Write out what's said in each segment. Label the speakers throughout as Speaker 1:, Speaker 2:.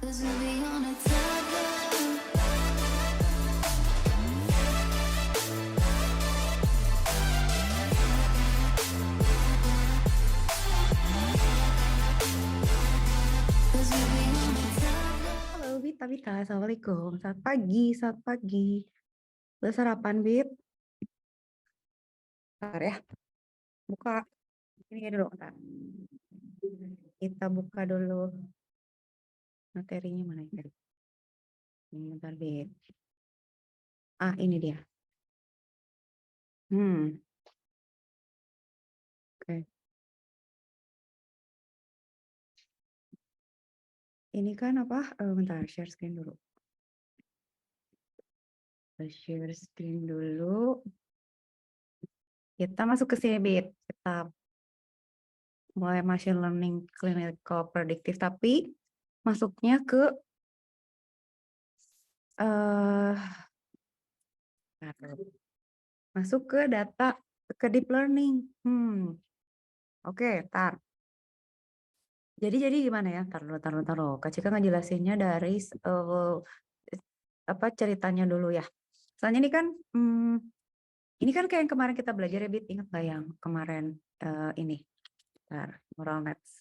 Speaker 1: Halo Bita, Assalamualaikum. Selamat pagi. Udah sarapan, Bit? Bentar ya, buka. Ini dulu, bentar. Kita buka dulu materinya mana ya? Ini bentar, Bit. Ini dia. Oke. Ini kan apa? Bentar, share screen dulu. Share screen dulu. Kita masuk ke sini, Bit. Kita mulai machine learning clinical predictive, tapi masuknya ke masuk ke data ke deep learning. Oke, tar. Jadi gimana ya? Taruh. Kak Cika ngejelasinnya dari ceritanya dulu ya. Soalnya ini kan kayak yang kemarin kita belajar ya, Bit. Ingat nggak yang kemarin ini? Neural nets.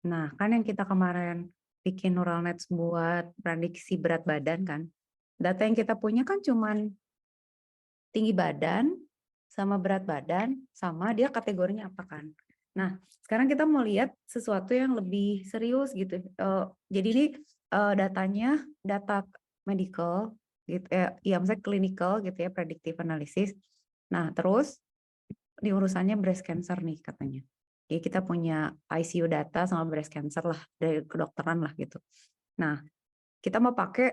Speaker 1: Nah, kan yang kita kemarin bikin neural nets buat prediksi berat badan kan. Data yang kita punya kan cuman tinggi badan, sama berat badan, sama dia kategorinya apa kan. Nah, sekarang kita mau lihat sesuatu yang lebih serius gitu. Jadi ini datanya, data medical, gitu ya misalnya clinical gitu ya, predictive analysis. Nah, terus di urusannya breast cancer nih katanya. Jadi kita punya ICU data sama breast cancer lah, dari kedokteran lah gitu. Nah, kita mau pakai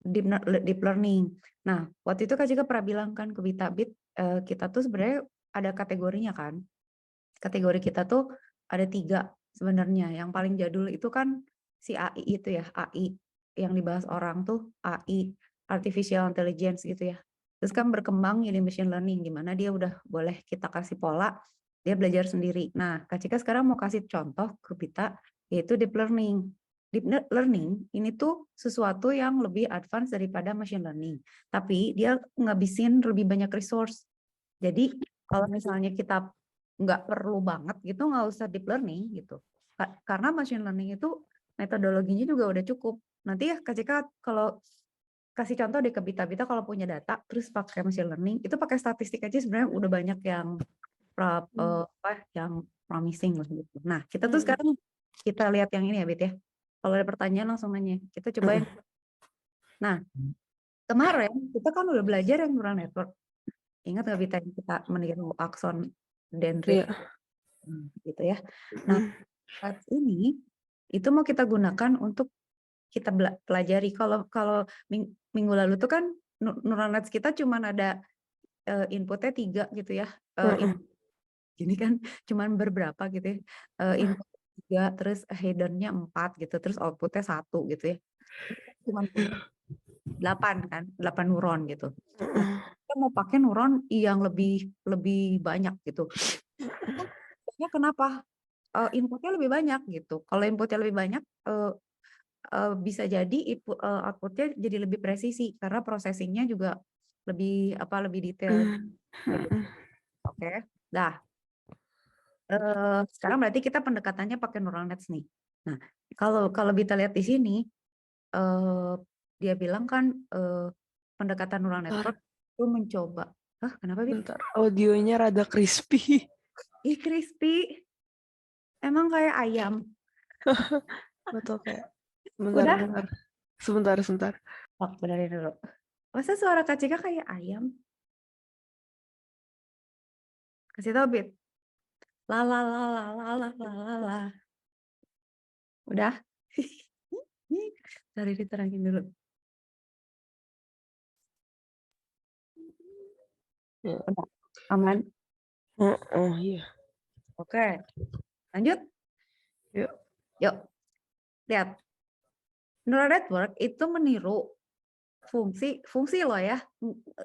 Speaker 1: deep learning. Nah, waktu itu Kak Jika pernah bilang kan ke Bit, kita tuh sebenarnya ada kategorinya kan. Kategori kita tuh ada 3 sebenarnya. Yang paling jadul itu kan si AI itu ya, AI yang dibahas orang tuh AI, artificial intelligence gitu ya. Terus kan berkembang jadi machine learning, gimana dia udah boleh kita kasih pola, dia belajar sendiri. Nah, Kak Cika sekarang mau kasih contoh ke Bita, yaitu deep learning. Deep learning ini tuh sesuatu yang lebih advance daripada machine learning. Tapi dia ngabisin lebih banyak resource. Jadi kalau misalnya kita nggak perlu banget gitu, nggak usah deep learning gitu. Karena machine learning itu metodologinya juga udah cukup. Nanti ya Kak Cika kalau kasih contoh deh ke Bita kalau punya data terus pakai machine learning, itu pakai statistik aja sebenarnya udah banyak yang yang promising lah gitu. Nah, kita tuh sekarang kita lihat yang ini ya, Bit ya. Kalau ada pertanyaan langsung nanya. Kita cobain. Nah, kemarin kita kan udah belajar yang neural network. Ingat nggak Bita kita meniru akson dendrit gitu ya. Nah, saat ini itu mau kita gunakan untuk kita pelajari. Kalau minggu lalu tuh kan neural nets kita cuma ada inputnya 3 gitu ya. Ini kan cuma beberapa gitu ya. Input 3, terus hiddennya 4 gitu, terus outputnya 1 gitu ya. Cuma 8 kan, 8 neuron gitu. Nah, kita mau pakai neuron yang lebih banyak gitu. Kenapa? Inputnya lebih banyak gitu. Kalau inputnya lebih banyak, bisa jadi outputnya jadi lebih presisi karena processingnya juga lebih detail. Oke. Dah. Sekarang berarti kita pendekatannya pakai neural nets nih. Nah, kalau kita lihat di sini, dia bilang kan pendekatan neural network itu mencoba. Kenapa, Bit?
Speaker 2: Bentar, audionya rada crispy.
Speaker 1: Ih, crispy. Emang kayak ayam.
Speaker 2: Betul kayak.
Speaker 1: Udah?
Speaker 2: Sebentar.
Speaker 1: Benerin dulu. Masa suara Kak Cika kayak ayam? Kasih tau, Bit. La la la la la la la la la. Udah? Cari diterangin dulu.
Speaker 2: Ya.
Speaker 1: Udah. Aman?
Speaker 2: Iya.
Speaker 1: Oke. Lanjut? Yuk. Lihat. Neural network itu meniru fungsi loh ya.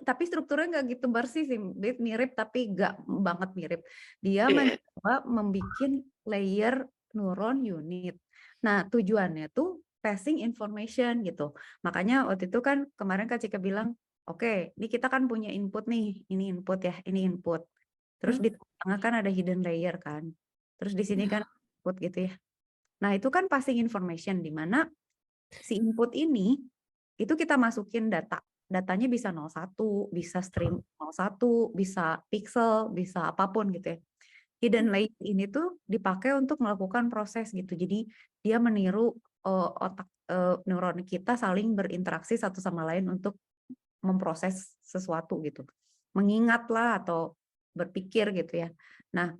Speaker 1: Tapi strukturnya nggak gitu bersih sih. Mirip tapi nggak banget mirip. Dia mencoba membuat layer neuron unit. Nah, tujuannya tuh passing information gitu. Makanya waktu itu kan kemarin Kak Cika bilang, oke, ini kita kan punya input nih, ini input ya, ini input. Terus
Speaker 2: Hmm.
Speaker 1: di tengah kan ada hidden layer kan. Terus di sini kan input gitu ya. Nah, itu kan passing information di mana si input ini itu kita masukin data. Datanya bisa 01, bisa string 01, bisa pixel, bisa apapun gitu ya. Hidden layer ini tuh dipakai untuk melakukan proses gitu. Jadi dia meniru otak neuron kita saling berinteraksi satu sama lain untuk memproses sesuatu gitu. Mengingatlah atau berpikir gitu ya. Nah,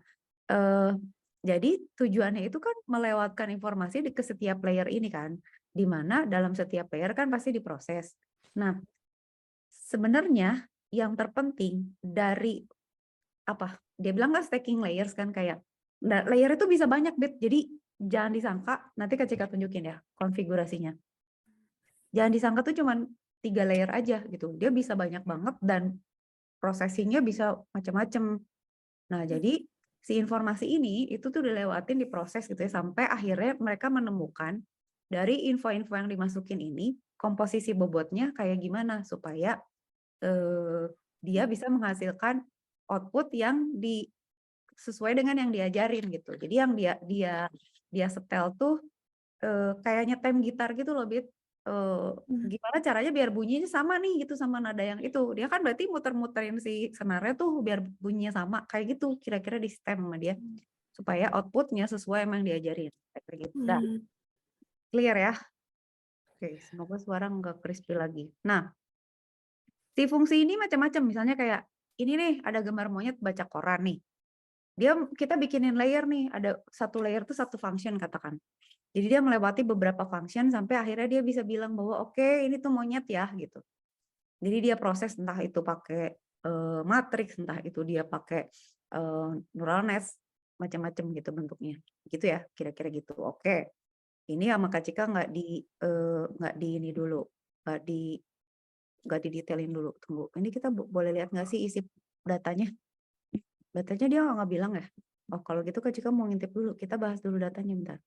Speaker 1: jadi tujuannya itu kan melewatkan informasi ke setiap layer ini kan, di mana dalam setiap layer kan pasti diproses. Nah, sebenarnya yang terpenting dari apa? Dia bilang kan stacking layers kan kayak layer itu bisa banyak, Bet. Jadi jangan disangka, nanti Kak Cika tunjukin ya konfigurasinya. Jangan disangka tuh cuman 3 layer aja gitu. Dia bisa banyak banget dan processing-nya bisa macam-macam. Nah, jadi si informasi ini itu tuh dilewatin diproses gitu ya sampai akhirnya mereka menemukan dari info-info yang dimasukin ini komposisi bobotnya kayak gimana supaya dia bisa menghasilkan output yang sesuai dengan yang diajarin gitu. Jadi yang dia setel tuh kayak nyetem gitar gitu loh, Bit. Gimana caranya biar bunyinya sama nih gitu sama nada yang itu. Dia kan berarti muter-muterin si senarnya tuh biar bunyinya sama kayak gitu kira-kira di stem sama dia supaya outputnya sesuai emang diajarin kayak gitu. Udah clear ya? Oke, semoga suara nggak crispy lagi. Nah, si fungsi ini macam-macam. Misalnya kayak ini nih ada gambar monyet baca koran nih. Kita bikinin layer nih, ada satu layer tuh satu function katakan. Jadi dia melewati beberapa function sampai akhirnya dia bisa bilang bahwa oke, ini tuh monyet ya gitu. Jadi dia proses entah itu pakai matrix, entah itu dia pakai neural nets, macam-macam gitu bentuknya. Gitu ya, kira-kira gitu. Oke. Ini sama Kak Cika nggak di ini dulu, nggak didetailin dulu. Tunggu. Ini kita boleh lihat nggak sih isi datanya? Datanya dia nggak bilang ya. Oh, kalau gitu Kak Cika mau ngintip dulu. Kita bahas dulu datanya bentar.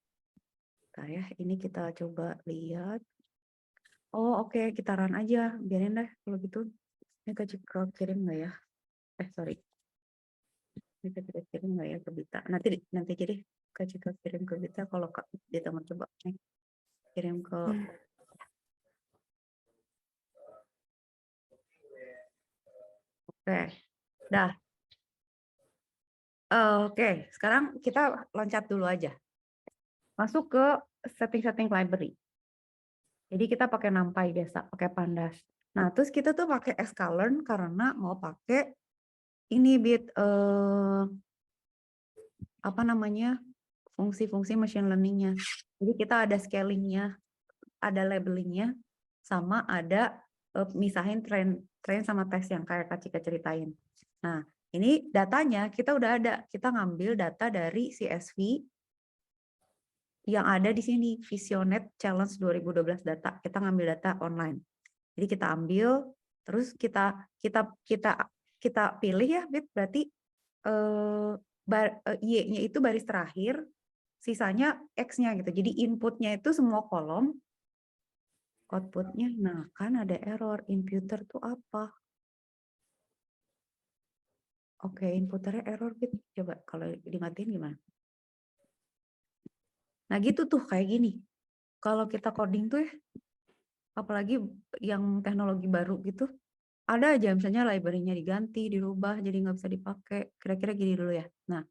Speaker 1: Bentar ya, ini kita coba lihat. Oh, oke, kita run aja. Biarin deh kalau gitu. Ini Kak Cika kirim nggak ya? Sorry. Ini Kak Cika kirim nggak ya ke Bita? Nanti jadi Kak Cika kirim ke Bita kalau Kak Bita mau coba nih. Kirim ke Oke. Dah. Oke, sekarang kita loncat dulu aja. Masuk ke setting-setting library. Jadi kita pakai NumPy biasa, pakai Pandas. Nah, terus kita tuh pakai sklearn karena mau pakai ini apa namanya? Fungsi-fungsi machine learning-nya. Jadi kita ada scaling-nya, ada labeling-nya, sama ada misahin train sama tes yang kayak Kak Cika ceritain. Nah, ini datanya kita udah ada. Kita ngambil data dari CSV yang ada di sini, Visionet Challenge 2012 data. Kita ngambil data online. Jadi kita ambil, terus kita pilih ya, berarti Y-nya itu baris terakhir, sisanya X-nya gitu. Jadi inputnya itu semua kolom, outputnya, nah kan ada error. Imputer tuh apa? Oke, inputernya error, Bit. Coba kalau dimatiin gimana? Nah gitu tuh, kayak gini. Kalau kita coding tuh ya, apalagi yang teknologi baru gitu, ada aja misalnya library-nya diganti, dirubah, jadi nggak bisa dipakai. Kira-kira gini dulu ya. Nah,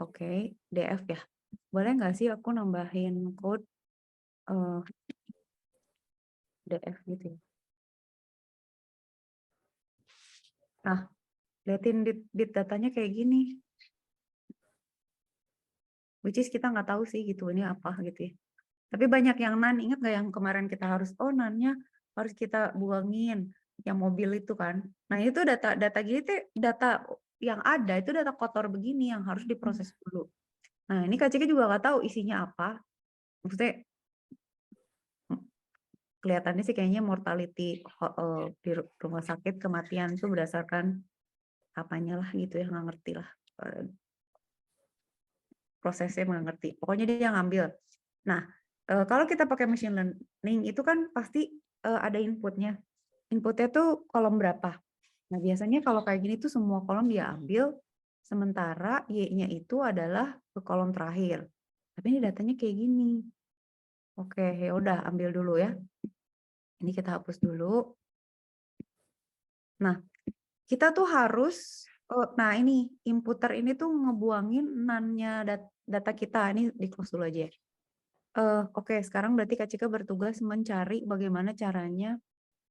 Speaker 1: oke, DF ya. Boleh nggak sih aku nambahin code DF gitu ya. Nah, liatin bit datanya kayak gini. Which is kita nggak tahu sih gitu, ini apa gitu ya. Tapi banyak yang nan, ingat nggak yang kemarin kita harus, nannya harus kita buangin. Yang mobil itu kan. Nah itu data gini tuh, data yang ada itu data kotor begini yang harus diproses dulu. Nah ini Kak Cika juga nggak tahu isinya apa. Maksudnya kelihatannya sih kayaknya mortality di rumah sakit kematian itu berdasarkan apanya lah gitu ya, nggak ngerti lah. prosesnya nggak ngerti. Pokoknya dia ngambil. Nah, kalau kita pakai machine learning itu kan pasti ada inputnya. Inputnya tuh kolom berapa. Nah, biasanya kalau kayak gini tuh semua kolom dia ambil, sementara Y-nya itu adalah ke kolom terakhir. Tapi ini datanya kayak gini. Oke, ya udah ambil dulu ya. Ini kita hapus dulu. Nah, kita tuh harus, nah ini inputer ini tuh ngebuangin none-nya data kita. Ini di close dulu aja ya. Oke, sekarang berarti Kak Cika bertugas mencari bagaimana caranya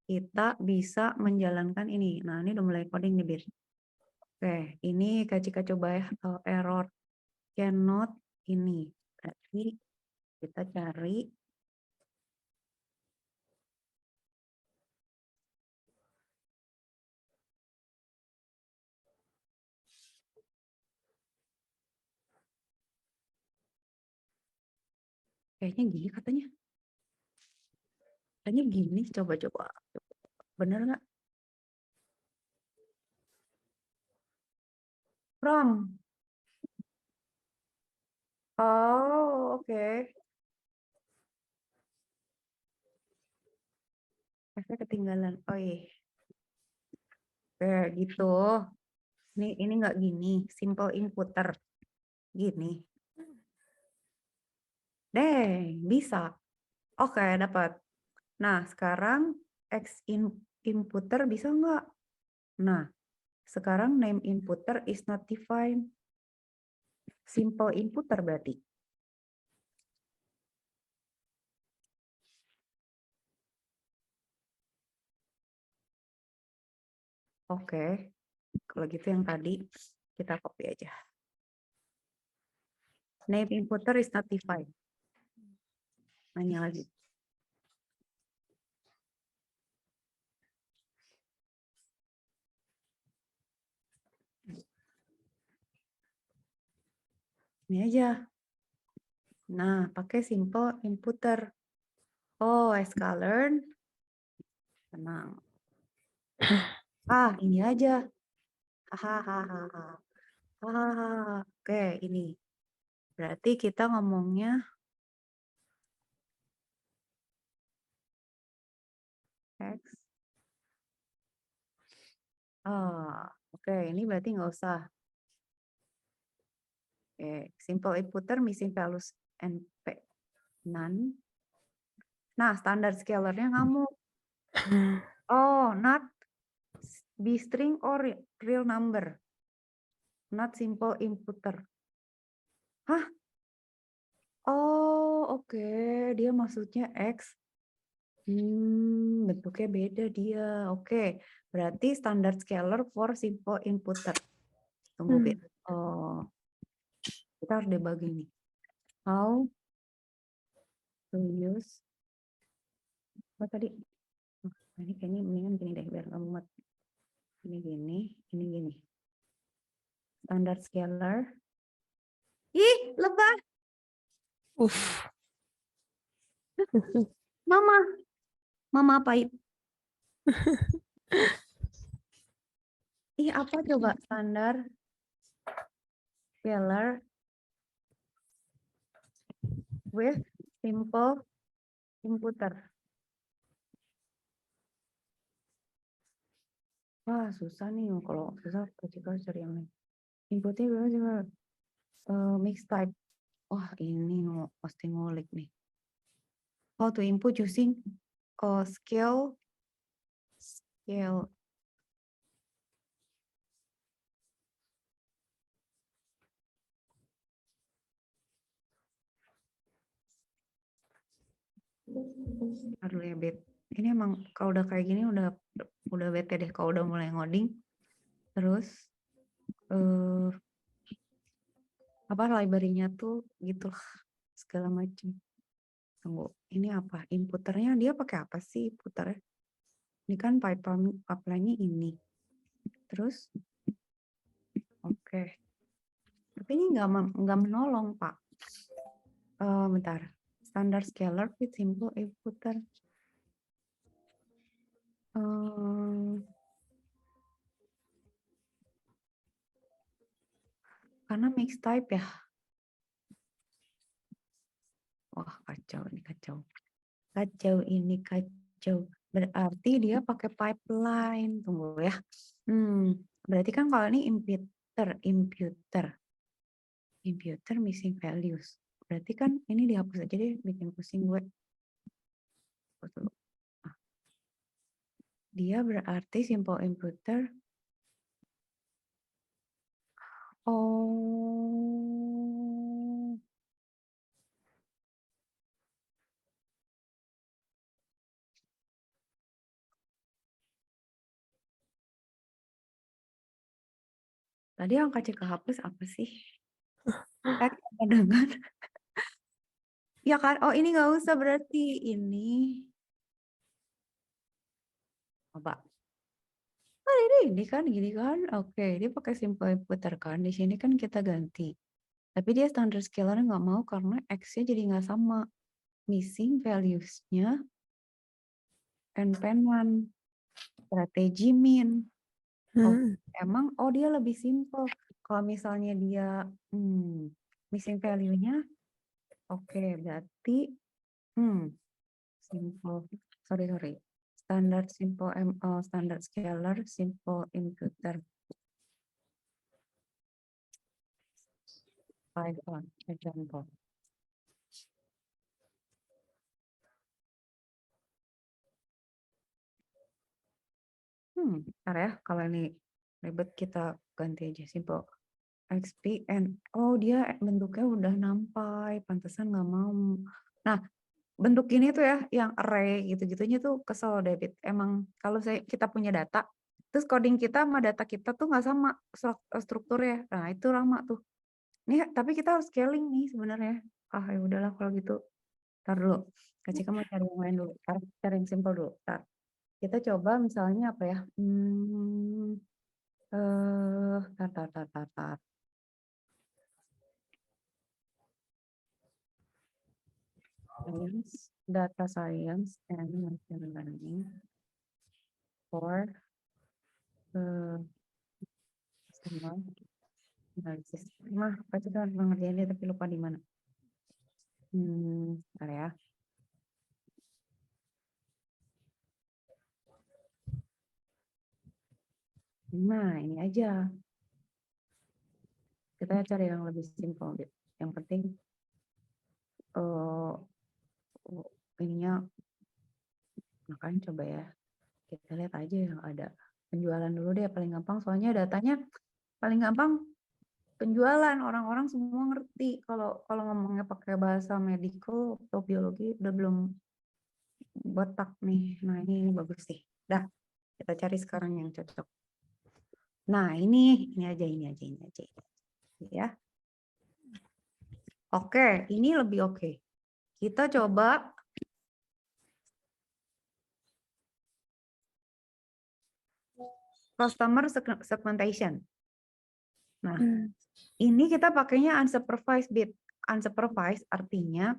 Speaker 1: kita bisa menjalankan ini. Nah, ini udah mulai coding nih, Bir. Oke, ini Kak Cika coba ya, error cannot ini. Berarti kita cari kayaknya gini katanya. Kayaknya gini, coba-coba. Bener nggak? From. Oh, oke. Saya ketinggalan. Oh iya. Oke, gitu. Ini nggak gini, simple inputer. Gini. Deh, bisa. Oke, dapat. Nah, sekarang X inputer bisa nggak? Nah, sekarang name inputer is not defined. Simple inputer berarti. Oke, kalau gitu yang tadi kita copy aja. Name inputer is not defined. Nanya lagi. Ini aja. Nah, pakai simple inputer. Oh, sklearn. Tenang. Ini aja. Hahaha. Oke, ini. Berarti kita ngomongnya X. Oke, ini berarti nggak usah. Oke, simple inputer missing values NP. None. Nah, standar scalarnya kamu. Oh, not be string or real number. Not simple inputer. Hah? Oh, oke. Dia maksudnya X. Bentuknya beda dia. Oke, berarti standar scalar for simple inputer. Tunggu, Bet. Oh, kita harus debugging nih. How to use apa tadi? Ini kayaknya mendingan gini deh biar kamu muat. Ini gini. Standar scalar. Ih, lebah. Mama apa itu? Ih, apa coba standar scalar with simple inputer. Wah, susah nih. Kalau susah, kita cari yang lain. Inputnya berapa juga? Mix type. Wah, ini pasti ngulik nih. How to input using scale. Aduh ya, Bet. Ini emang kalau udah kayak gini udah bete deh kalau udah mulai ngoding. Terus apa library-nya tuh gitu segala macam. Tunggu, ini apa? Inputernya dia pakai apa sih inputernya? Ini kan pipeline-nya ini. Terus oke. Tapi ini nggak menolong, Pak. Bentar. Standard scalar with simple inputer. Karena mix type ya. Wah, kacau ini kacau. Kacau ini kacau. Berarti dia pakai pipeline. Tunggu ya. Berarti kan kalau ini imputer missing values. Berarti kan ini dihapus aja deh, bikin pusing gue. Dia berarti simple imputer. Oh. Tadi angka C kehapus apa sih? X sama dengan. Ya kan? Oh, ini nggak usah berarti. Ini. Coba. Oh, ini kan gini kan. Oke, dia pakai simple imputer kan. Di sini kan kita ganti. Tapi dia standard scalar nggak mau karena X-nya jadi nggak sama. Missing values-nya NPN1. Strategi min. Oh, emang dia lebih simple. Kalau misalnya dia missing value-nya, oke, berarti simple. Sorry. Standard simple standard scalar simple imputer. Python example. Bentar ya, kalau ini ribet kita ganti aja simple XPN. Oh, dia bentuknya udah nampai, pantesan nggak mau. Nah, bentuk ini tuh ya, yang array gitu-gitunya tuh kesel David. Emang kalau kita punya data, terus coding kita sama data kita tuh nggak sama strukturnya. Nah, itu lama tuh. Nih, tapi kita harus scaling nih sebenarnya. Ya udahlah kalau gitu. Ntar dulu. Kak Cika mau cari yang lain dulu. Cari yang simple dulu. Ntar. Kita coba misalnya apa ya? Tar. Science, data science, and machine learning for customer analysis. Kak Cika ngerjain dia tapi lupa di mana. Bentar ya. Nah, ini aja. Kita cari yang lebih simple. Yang penting ininya, makanya coba ya. Kita lihat aja yang ada. Penjualan dulu deh, paling gampang. Soalnya datanya paling gampang penjualan. Orang-orang semua ngerti. Kalau ngomongnya pakai bahasa medical atau biologi, udah belum botak nih. Nah, ini bagus sih. Dah, kita cari sekarang yang cocok. Nah, ini aja. Ya. Oke, ini lebih oke. Kita coba customer segmentation. Nah, ini kita pakainya unsupervised bit. Unsupervised artinya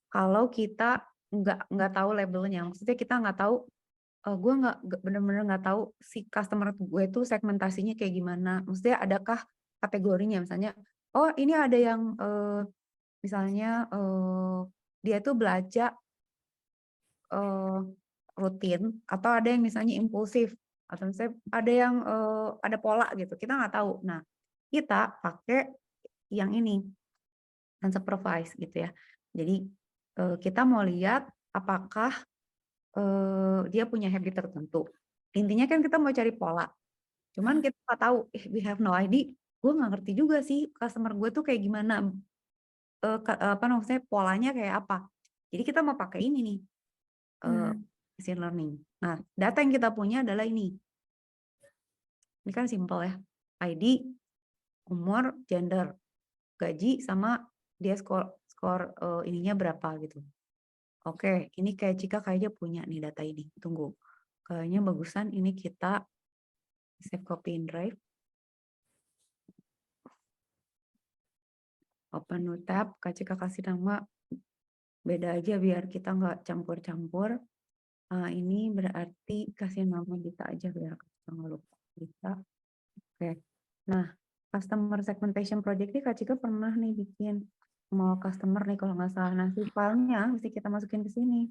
Speaker 1: kalau kita nggak tahu labelnya, maksudnya kita nggak tahu, gue nggak benar-benar nggak tahu si customer gue itu segmentasinya kayak gimana. Maksudnya adakah kategorinya, misalnya, ini ada yang misalnya dia tuh belanja rutin, atau ada yang misalnya impulsif, atau misalnya ada yang ada pola gitu, kita nggak tahu. Nah, kita pakai yang ini unsupervised gitu ya. Jadi kita mau lihat apakah dia punya habit tertentu. Intinya kan kita mau cari pola. Cuman kita nggak tahu, we have no idea. Gue nggak ngerti juga sih customer gue tuh kayak gimana, apa namanya, polanya kayak apa. Jadi kita mau pakai ini nih, machine learning. Nah, data yang kita punya adalah ini. Ini kan simple ya. ID, umur, gender, gaji, sama dia skor ininya berapa gitu. Oke, ini kayak Cika kayaknya punya nih data ini. Tunggu. Kayaknya bagusan ini kita save copy in drive. Open new tab, Kak Cika kasih nama beda aja biar kita nggak campur-campur. Ini berarti kasih nama Dita aja biar kita nggak lupa. Dita. Oke. Nah, customer segmentation project ini Kak Cika pernah nih bikin. Mau customer nih kalau nggak salah. Nah, si filenya mesti kita masukin ke sini.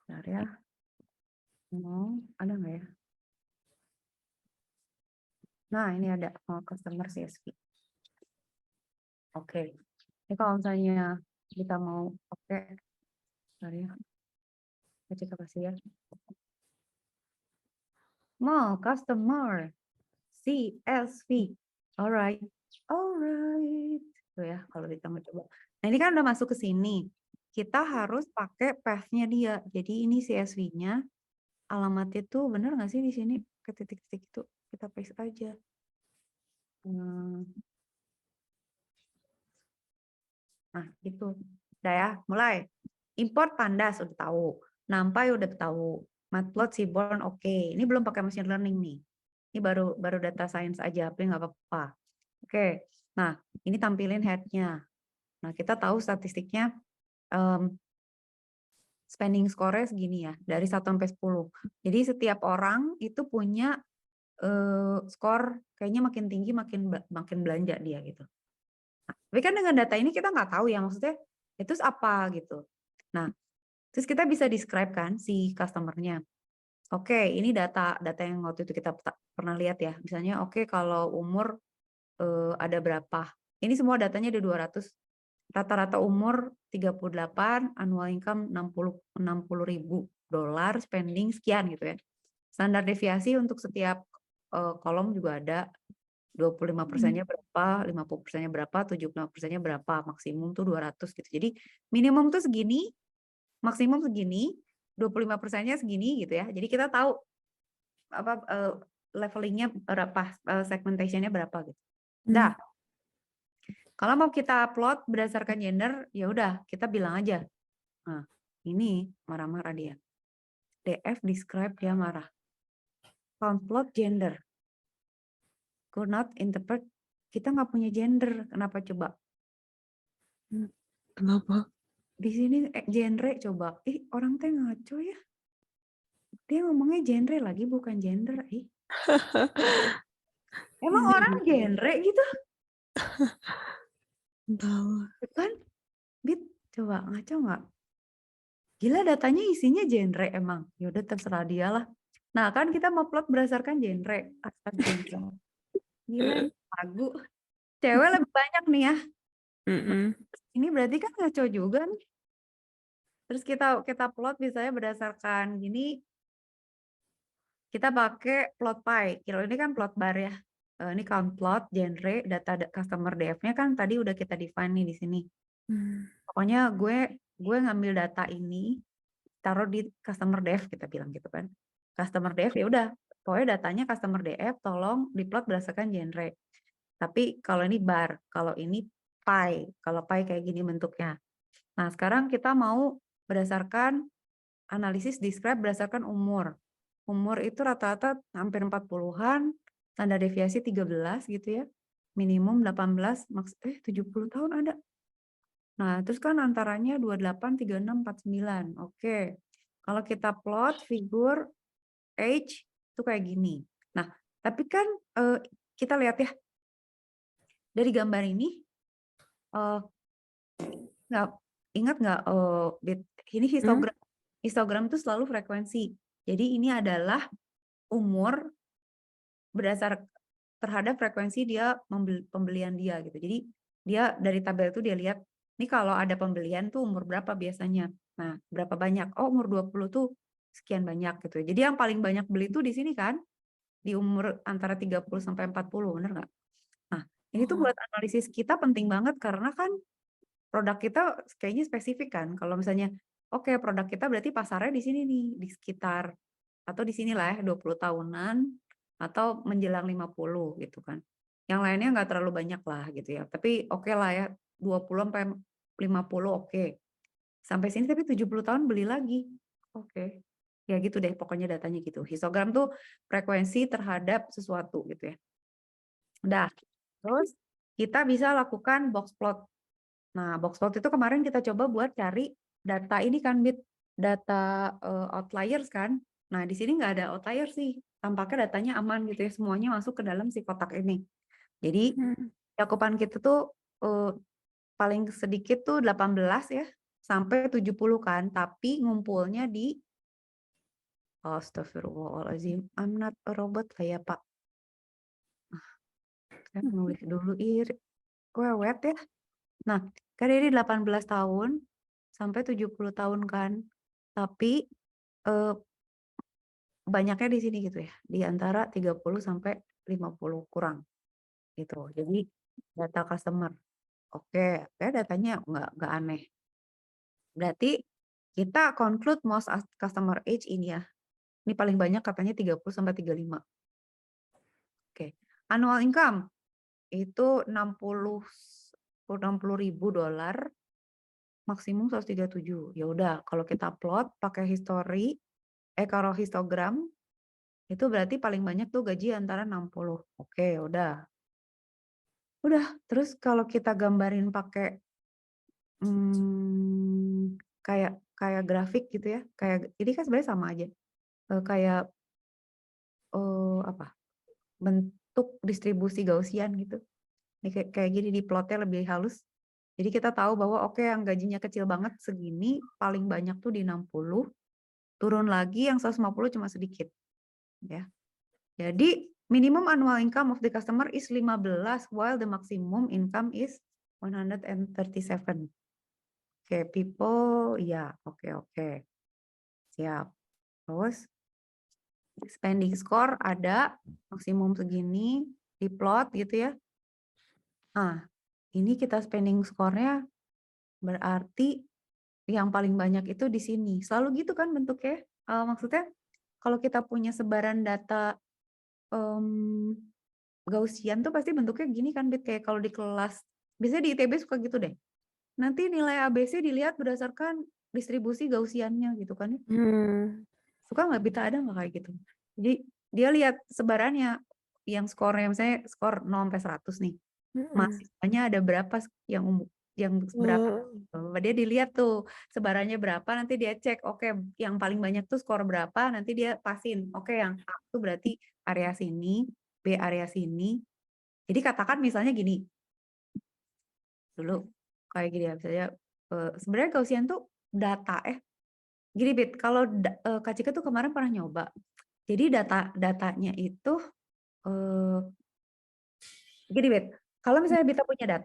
Speaker 1: Bentar ya. Ada nggak ya? Nah, ini ada mau customer CSV. Oke. Ini kalau misalnya kita mau pakai, bentar ya. Kita cek apa sih ya? Mau customer CSV. Alright. Alright. Tuh ya, kalau kita mau coba. Nah, ini kan udah masuk ke sini. Kita harus pakai path-nya dia. Jadi ini CSV-nya. Alamatnya tuh bener nggak sih di sini? Ke titik-titik itu. Kita paste aja. Nah, gitu. Udah ya, mulai. Import pandas udah tahu. NumPy udah tahu. Matplot, Seaborn oke. Ini belum pakai machine learning nih. Ini baru data science aja, tapi nggak apa-apa. Oke. Nah, ini tampilin head-nya. Nah, kita tahu statistiknya spending score-nya segini ya, dari 1 sampai 10. Jadi setiap orang itu punya skor kayaknya makin tinggi makin belanja dia gitu. Nah, tapi kan dengan data ini kita nggak tahu ya maksudnya itu apa gitu. Nah, terus kita bisa describe kan si customer-nya. Oke, ini data yang waktu itu kita pernah lihat ya. Misalnya oke kalau umur ada berapa. Ini semua datanya ada 200. Rata-rata umur 38, annual income 60.000 dolar, spending sekian gitu ya. Standar deviasi untuk setiap kolom juga ada. 25%-nya berapa, 50%-nya berapa, 75%-nya berapa, maksimum tuh 200 gitu. Jadi minimum tuh segini, maksimum segini, 25%-nya segini gitu ya. Jadi kita tahu apa levelingnya berapa, segmentation-nya berapa gitu. Nah, kalau mau kita plot berdasarkan gender, ya udah kita bilang aja. Nah, ini marah-marah dia. DF describe dia marah. Count plot gender. Could not interpret. Kita nggak punya gender. Kenapa coba?
Speaker 2: Kenapa?
Speaker 1: Di sini genre coba. Orang teh ngaco ya. Dia ngomongnya genre lagi bukan gender. Emang
Speaker 2: Iya,
Speaker 1: orang genre gitu?
Speaker 2: tahu.
Speaker 1: Kan? Bit, coba ngaco nggak? Gila datanya isinya genre emang. Yaudah terserah dia lah. Nah kan kita mau plot berdasarkan genre. Astaga. Gila ini lagu. Cewek lebih banyak nih ya. Ini berarti kan ngaco juga nih. Terus kita plot misalnya berdasarkan gini. Kita pakai plot pie. Kalau ini kan plot bar ya. Ini count plot, genre, data customer DF-nya kan tadi udah kita define nih di sini. Pokoknya gue ngambil data ini, taruh di customer DF kita bilang gitu kan. Customer DF ya udah, pokoknya datanya customer DF tolong diplot berdasarkan genre. Tapi kalau ini bar, kalau ini pie, kalau pie kayak gini bentuknya. Nah, sekarang kita mau berdasarkan analisis describe berdasarkan umur. Umur itu rata-rata hampir 40-an, standar deviasi 13 gitu ya. Minimum 18, 70 tahun ada. Nah, terus kan antaranya 28, 36, 49. Oke. Kalau kita plot figur age itu kayak gini. Nah, tapi kan kita lihat ya. Dari gambar ini nggak ingat nggak ini histogram. Histogram itu selalu frekuensi. Jadi ini adalah umur berdasar terhadap frekuensi dia pembelian dia gitu. Jadi dia dari tabel itu dia lihat ini kalau ada pembelian tuh umur berapa biasanya. Nah, berapa banyak? Oh, umur 20 tuh sekian banyak gitu. Jadi yang paling banyak beli tuh di sini kan di umur antara 30 sampai 40, benar nggak? Nah, ini tuh buat analisis kita penting banget karena kan produk kita kayaknya spesifik kan. Kalau misalnya oke, produk kita berarti pasarnya di sini nih, di sekitar atau di sinilah ya 20 tahunan atau menjelang 50 gitu kan. Yang lainnya nggak terlalu banyak lah gitu ya. Tapi oke lah ya 20 sampai 50 oke. Sampai sini tapi 70 tahun beli lagi. Oke. Ya gitu deh pokoknya datanya gitu. Histogram tuh frekuensi terhadap sesuatu gitu ya. Udah. Terus kita bisa lakukan box plot. Nah, box plot itu kemarin kita coba buat cari data ini kan, Bit. Data outliers kan. Nah, di sini nggak ada outlier sih. Tampaknya datanya aman gitu ya. Semuanya masuk ke dalam si kotak ini. Jadi, cakupan kita tuh paling sedikit tuh 18 ya, sampai 70 kan, tapi ngumpulnya di astagfirullahaladzim, I'm not a robot lah ya, Pak. Saya nulis dulu wewet ya. Nah, kan ini 18 tahun sampai 70 tahun kan. Tapi eh, banyaknya di sini gitu ya, di antara 30 sampai 50 kurang gitu. Jadi data customer. Oke, datanya nggak aneh. Berarti kita conclude most customer age ini ya. Ini paling banyak katanya 30 sampai 35. Oke. Annual income itu 60 ribu dolar, maksimum 137. Ya udah, kalau kita plot pakai kalau histogram itu berarti paling banyak tuh gaji antara 60. Oke, ya udah. Udah, terus kalau kita gambarin pakai kayak kayak grafik gitu ya, kayak ini kan sebenarnya sama aja. Kayak apa? Bentuk distribusi Gaussian gitu. Ini kayak gini di plotnya lebih halus. Jadi kita tahu bahwa oke yang gajinya kecil banget segini paling banyak tuh di 60, turun lagi yang 150 cuma sedikit ya. Jadi minimum annual income of the customer is 15 while the maximum income is 137. Oke, people ya, oke. Siap. Terus spending score ada maksimum segini di plot gitu ya. Nah, ini kita spending score-nya berarti yang paling banyak itu di sini. Selalu gitu kan bentuknya. Maksudnya kalau kita punya sebaran data Gaussian tuh pasti bentuknya gini kan, kayak kalau di kelas. Biasanya di ITB suka gitu deh. Nanti nilai ABC dilihat berdasarkan distribusi Gaussiannya gitu kan. Suka nggak Bita, ada nggak kayak gitu? Jadi dia lihat sebarannya, yang skornya misalnya skor 0 sampai 100 nih. Mahasiswanya ada berapa yang berapa. Dia dilihat tuh sebarannya berapa, nanti dia cek, oke yang paling banyak tuh skor berapa, nanti dia pasin. Oke, yang A itu berarti area sini, B area sini. Jadi katakan misalnya gini, dulu kayak gini ya, misalnya sebenarnya Gaussian tuh data gini Bit, kalau Kak Cika tuh kemarin pernah nyoba. Jadi datanya itu gini Bet, kalau misalnya Bita punya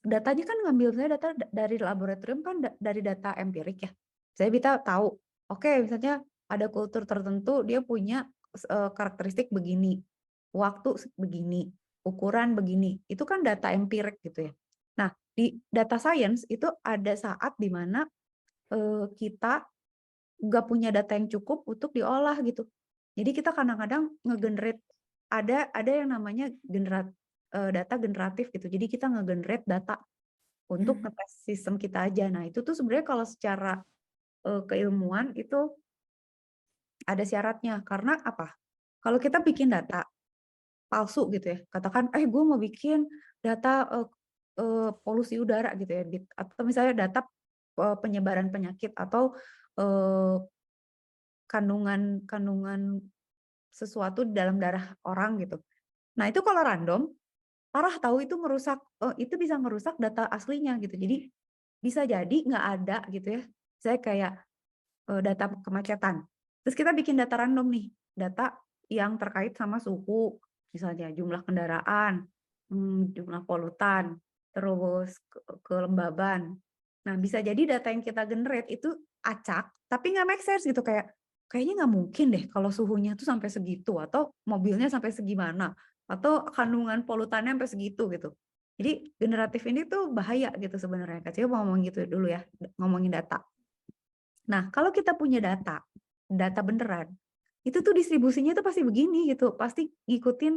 Speaker 1: datanya kan ngambil saya data dari laboratorium kan dari data empirik ya. Saya Bita tahu, oke misalnya ada kultur tertentu dia punya karakteristik begini, waktu begini, ukuran begini. Itu kan data empirik gitu ya. Nah, di data science itu ada saat di mana kita nggak punya data yang cukup untuk diolah gitu. Jadi kita kadang-kadang nge-generate ada yang namanya data generatif gitu. Jadi kita nge-generate data untuk ngetes sistem kita aja. Nah, itu tuh sebenarnya kalau secara keilmuan itu ada syaratnya. Karena apa? Kalau kita bikin data palsu gitu ya, katakan, gue mau bikin data polusi udara gitu ya, atau misalnya data penyebaran penyakit atau kandungan sesuatu di dalam darah orang gitu. Nah, itu kalau random, parah tahu itu itu bisa merusak data aslinya gitu. Jadi bisa jadi nggak ada gitu ya. Saya kayak data kemacetan. Terus kita bikin data random nih, data yang terkait sama suhu, misalnya jumlah kendaraan, jumlah polutan, terus kelembaban. Nah, bisa jadi data yang kita generate itu acak, tapi nggak make sense gitu, kayaknya nggak mungkin deh kalau suhunya tuh sampai segitu, atau mobilnya sampai segimana, atau kandungan polutannya sampai segitu gitu. Jadi generatif ini tuh bahaya gitu sebenarnya. Kak Cio mau ngomong gitu dulu ya, ngomongin data. Nah, kalau kita punya data beneran, itu tuh distribusinya tuh pasti begini gitu, pasti ngikutin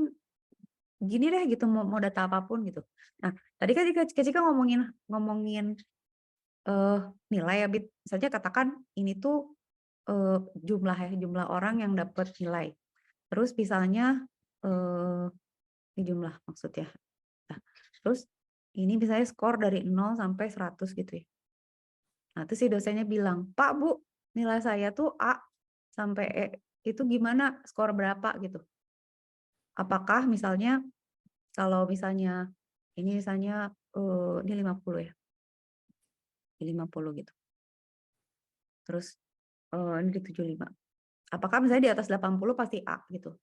Speaker 1: gini deh gitu, mau data apapun gitu. Nah, tadi kan Kak Cika ngomongin nilai ya, Bit. Misalnya katakan ini tuh jumlah orang yang dapat nilai. Terus misalnya ini jumlah maksudnya. Nah, terus ini misalnya skor dari 0 sampai 100 gitu ya. Nah, terus si dosennya bilang, "Pak, Bu, nilai saya tuh A sampai E, itu gimana? Skor berapa?" gitu. Apakah misalnya kalau misalnya ini misalnya Ini 50 ya, di 50 gitu. Terus, ini di 75. Apakah misalnya di atas 80 pasti A gitu?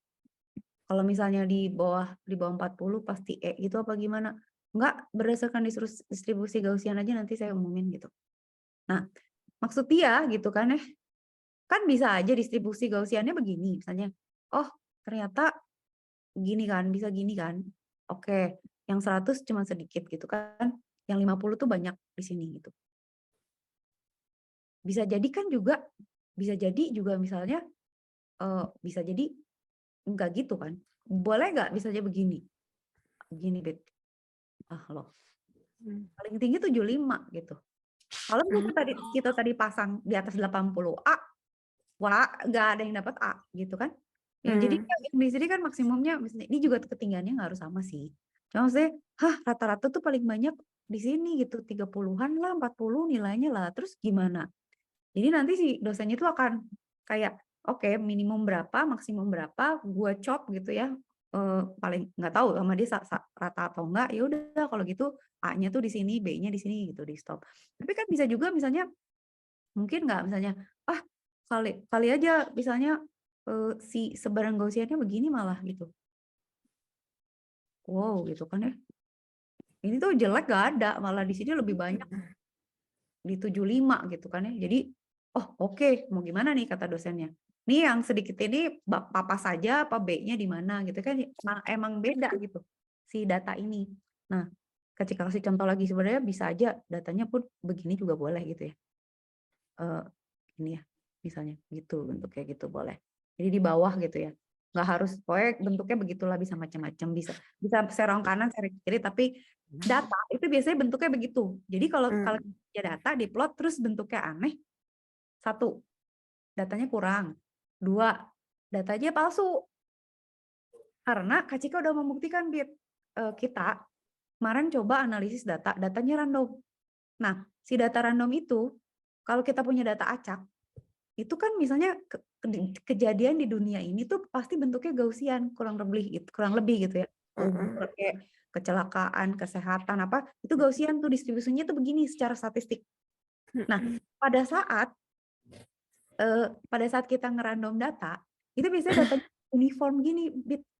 Speaker 1: Kalau misalnya di bawah 40 pasti E gitu apa gimana? Enggak, berdasarkan distribusi Gaussian aja nanti saya umumin gitu. Nah, maksud dia gitu kan ya, kan bisa aja distribusi Gaussian-nya begini misalnya, oh ternyata gini kan, bisa gini kan. Oke, yang 100 cuma sedikit gitu kan, yang 50 tuh banyak di sini gitu. Bisa jadi kan juga, bisa jadi juga misalnya, bisa jadi enggak gitu kan. Boleh nggak misalnya begini? Begini, Bet. Ah, loh. Paling tinggi 75 gitu. Kalau kita tadi pasang di atas 80 A, wah nggak ada yang dapat A gitu kan. Ya, jadi di sini kan maksimumnya, misalnya ini juga ketinggiannya nggak harus sama sih. Cuma maksudnya, rata-rata tuh paling banyak di sini gitu, 30-an lah, 40 nilainya lah. Terus gimana? Jadi nanti si dosennya itu akan kayak, oke, minimum berapa, maksimum berapa, gua chop gitu ya. Paling nggak tahu sama dia rata atau enggak, ya udah kalau gitu A-nya tuh di sini, B-nya di sini gitu, di stop. Tapi kan bisa juga misalnya mungkin nggak misalnya, kali kali aja misalnya, si sebaran Gaussian-nya begini malah gitu. Wow, gitu kan ya. Ini tuh jelek nggak ada, malah di sini lebih banyak di 75 gitu kan ya. Jadi, oh oke, mau gimana nih kata dosennya. Nih yang sedikit ini apa saja, apa B-nya di mana gitu kan, emang beda gitu si data ini. Nah, ketika kasih contoh lagi sebenarnya bisa aja datanya pun begini juga boleh gitu ya. Ini ya, misalnya gitu, bentuknya gitu boleh. Jadi di bawah gitu ya. Nggak harus, pokoknya bentuknya begitulah, bisa macam-macam, bisa serong kanan, serong kiri, tapi data itu biasanya bentuknya begitu. Jadi kalau ya data diplot terus bentuknya aneh, 1, datanya kurang. 2, datanya palsu. Karena Kak Cika udah membuktikan, kita kemarin coba analisis data, datanya random. Nah, si data random itu, kalau kita punya data acak, itu kan misalnya kejadian di dunia ini tuh pasti bentuknya Gaussian, kurang lebih gitu ya. Kayak kecelakaan, kesehatan apa, itu Gaussian tuh distribusinya tuh begini secara statistik. Nah, pada saat kita ngerandom data, itu biasanya datanya uniform gini,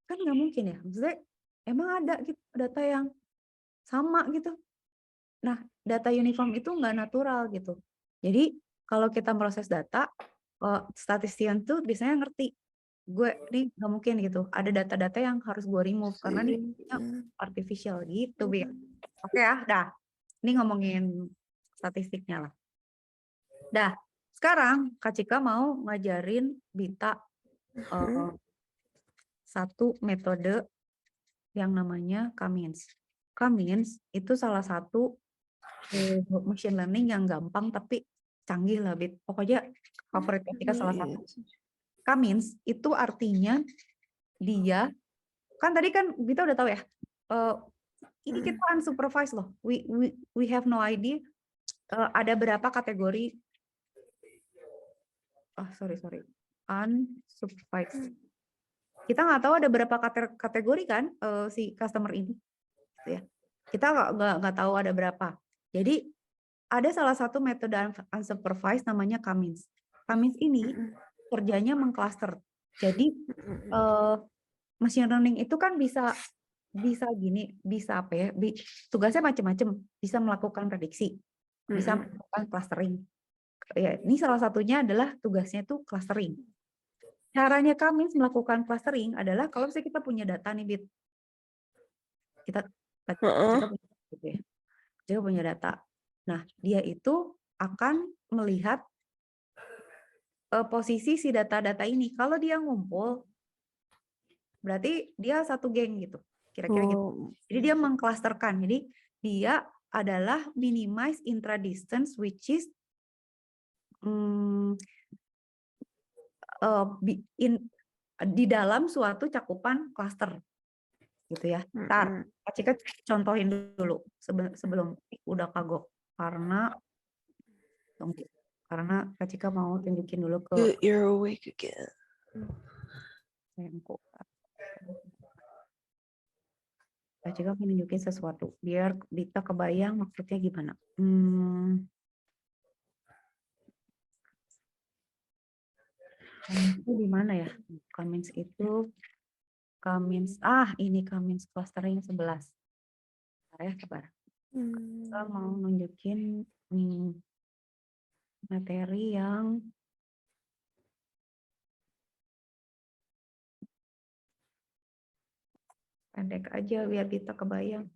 Speaker 1: kan nggak mungkin ya. Maksudnya emang ada gitu data yang sama gitu. Nah, data uniform itu nggak natural gitu. Jadi kalau kita proses data, statistician tuh biasanya ngerti, gue nih nggak mungkin gitu. Ada data-data yang harus gue remove karena ini artificial gitu, Bi. Oke ya, dah. Ini ngomongin statistiknya lah. Dah, sekarang Kak Cika mau ngajarin Bita satu metode yang namanya K-means. K-means itu salah satu machine learning yang gampang tapi canggih lah, Bit. Pokoknya favorit Kak salah satu. K-means itu artinya dia, kan tadi kan kita udah tahu ya, ini kita unsupervised loh. We have no idea ada berapa kategori. Sorry. Unsupervised. Kita nggak tahu ada berapa kategori kan si customer ini. Gitu ya. Kita nggak tahu ada berapa. Jadi ada salah satu metode unsupervised namanya K-means. K-means ini kerjanya mengcluster. Jadi machine learning itu kan bisa gini, bisa apa ya? Tugasnya macam-macam. Bisa melakukan prediksi, bisa melakukan clustering. Ya, ini salah satunya adalah tugasnya itu clustering. Caranya kami melakukan clustering adalah kalau misalnya kita punya data nih, Bit. Kita punya data. Nah, dia itu akan melihat posisi si data-data ini. Kalau dia ngumpul, berarti dia satu geng gitu. Kira-kira gitu. Jadi dia mengklasterkan. Jadi dia adalah minimize intra-distance, which is di dalam suatu cakupan klaster. Gitu ya. Ntar, Kak Cika contohin dulu sebelum udah kagok. Karena Kak Cika mau tunjukin dulu ke
Speaker 2: You're awake again.
Speaker 1: Kak Cika mau nunjukin sesuatu biar Dita kebayang maksudnya gimana. Itu di mana ya? Kamins itu ini Kamins clustering 11. Bentar ya, sabar. Kita mau nunjukin materi yang pendek aja biar kita kebayang.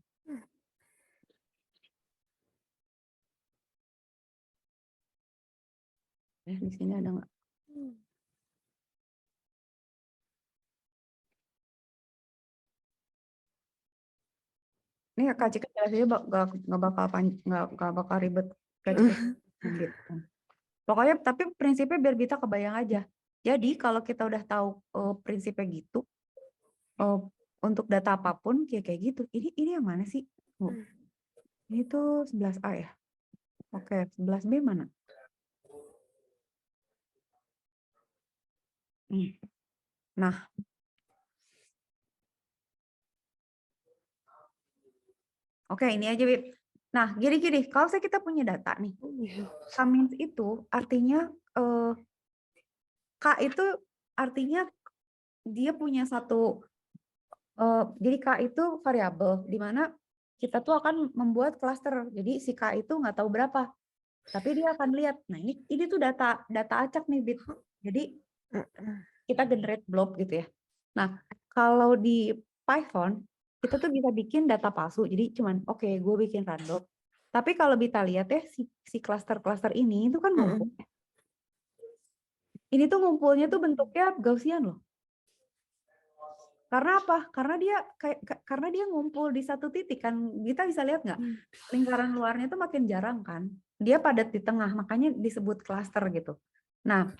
Speaker 1: Di sini ada nggak? Ini Kak Cika jelasinnya nggak bakal ribet. Kak Cika gitu. Pokoknya tapi prinsipnya biar kita kebayang aja. Jadi kalau kita udah tahu prinsipnya gitu, untuk data apapun kayak gitu. Ini yang mana sih? Ini tuh 11A ya. Oke, 11B mana? Nah, oke ini aja, Wit. Nah, gini-gini, kalau kita punya data nih, Kamins itu artinya K itu artinya dia punya satu, jadi K itu variabel di mana kita tuh akan membuat klaster. Jadi si K itu nggak tahu berapa, tapi dia akan lihat. Nah ini tuh data acak nih, Bit. Jadi kita generate blob gitu ya. Nah kalau di Python kita tuh bisa bikin data palsu. Jadi cuman oke, gue bikin random. Tapi kalau kita lihat ya si cluster-cluster ini itu kan ngumpul. Ini tuh ngumpulnya tuh bentuknya Gaussian loh. Karena apa? Karena dia ngumpul di satu titik kan. Kita bisa lihat nggak? Lingkaran luarnya tuh makin jarang kan. Dia padat di tengah, makanya disebut cluster gitu. Nah,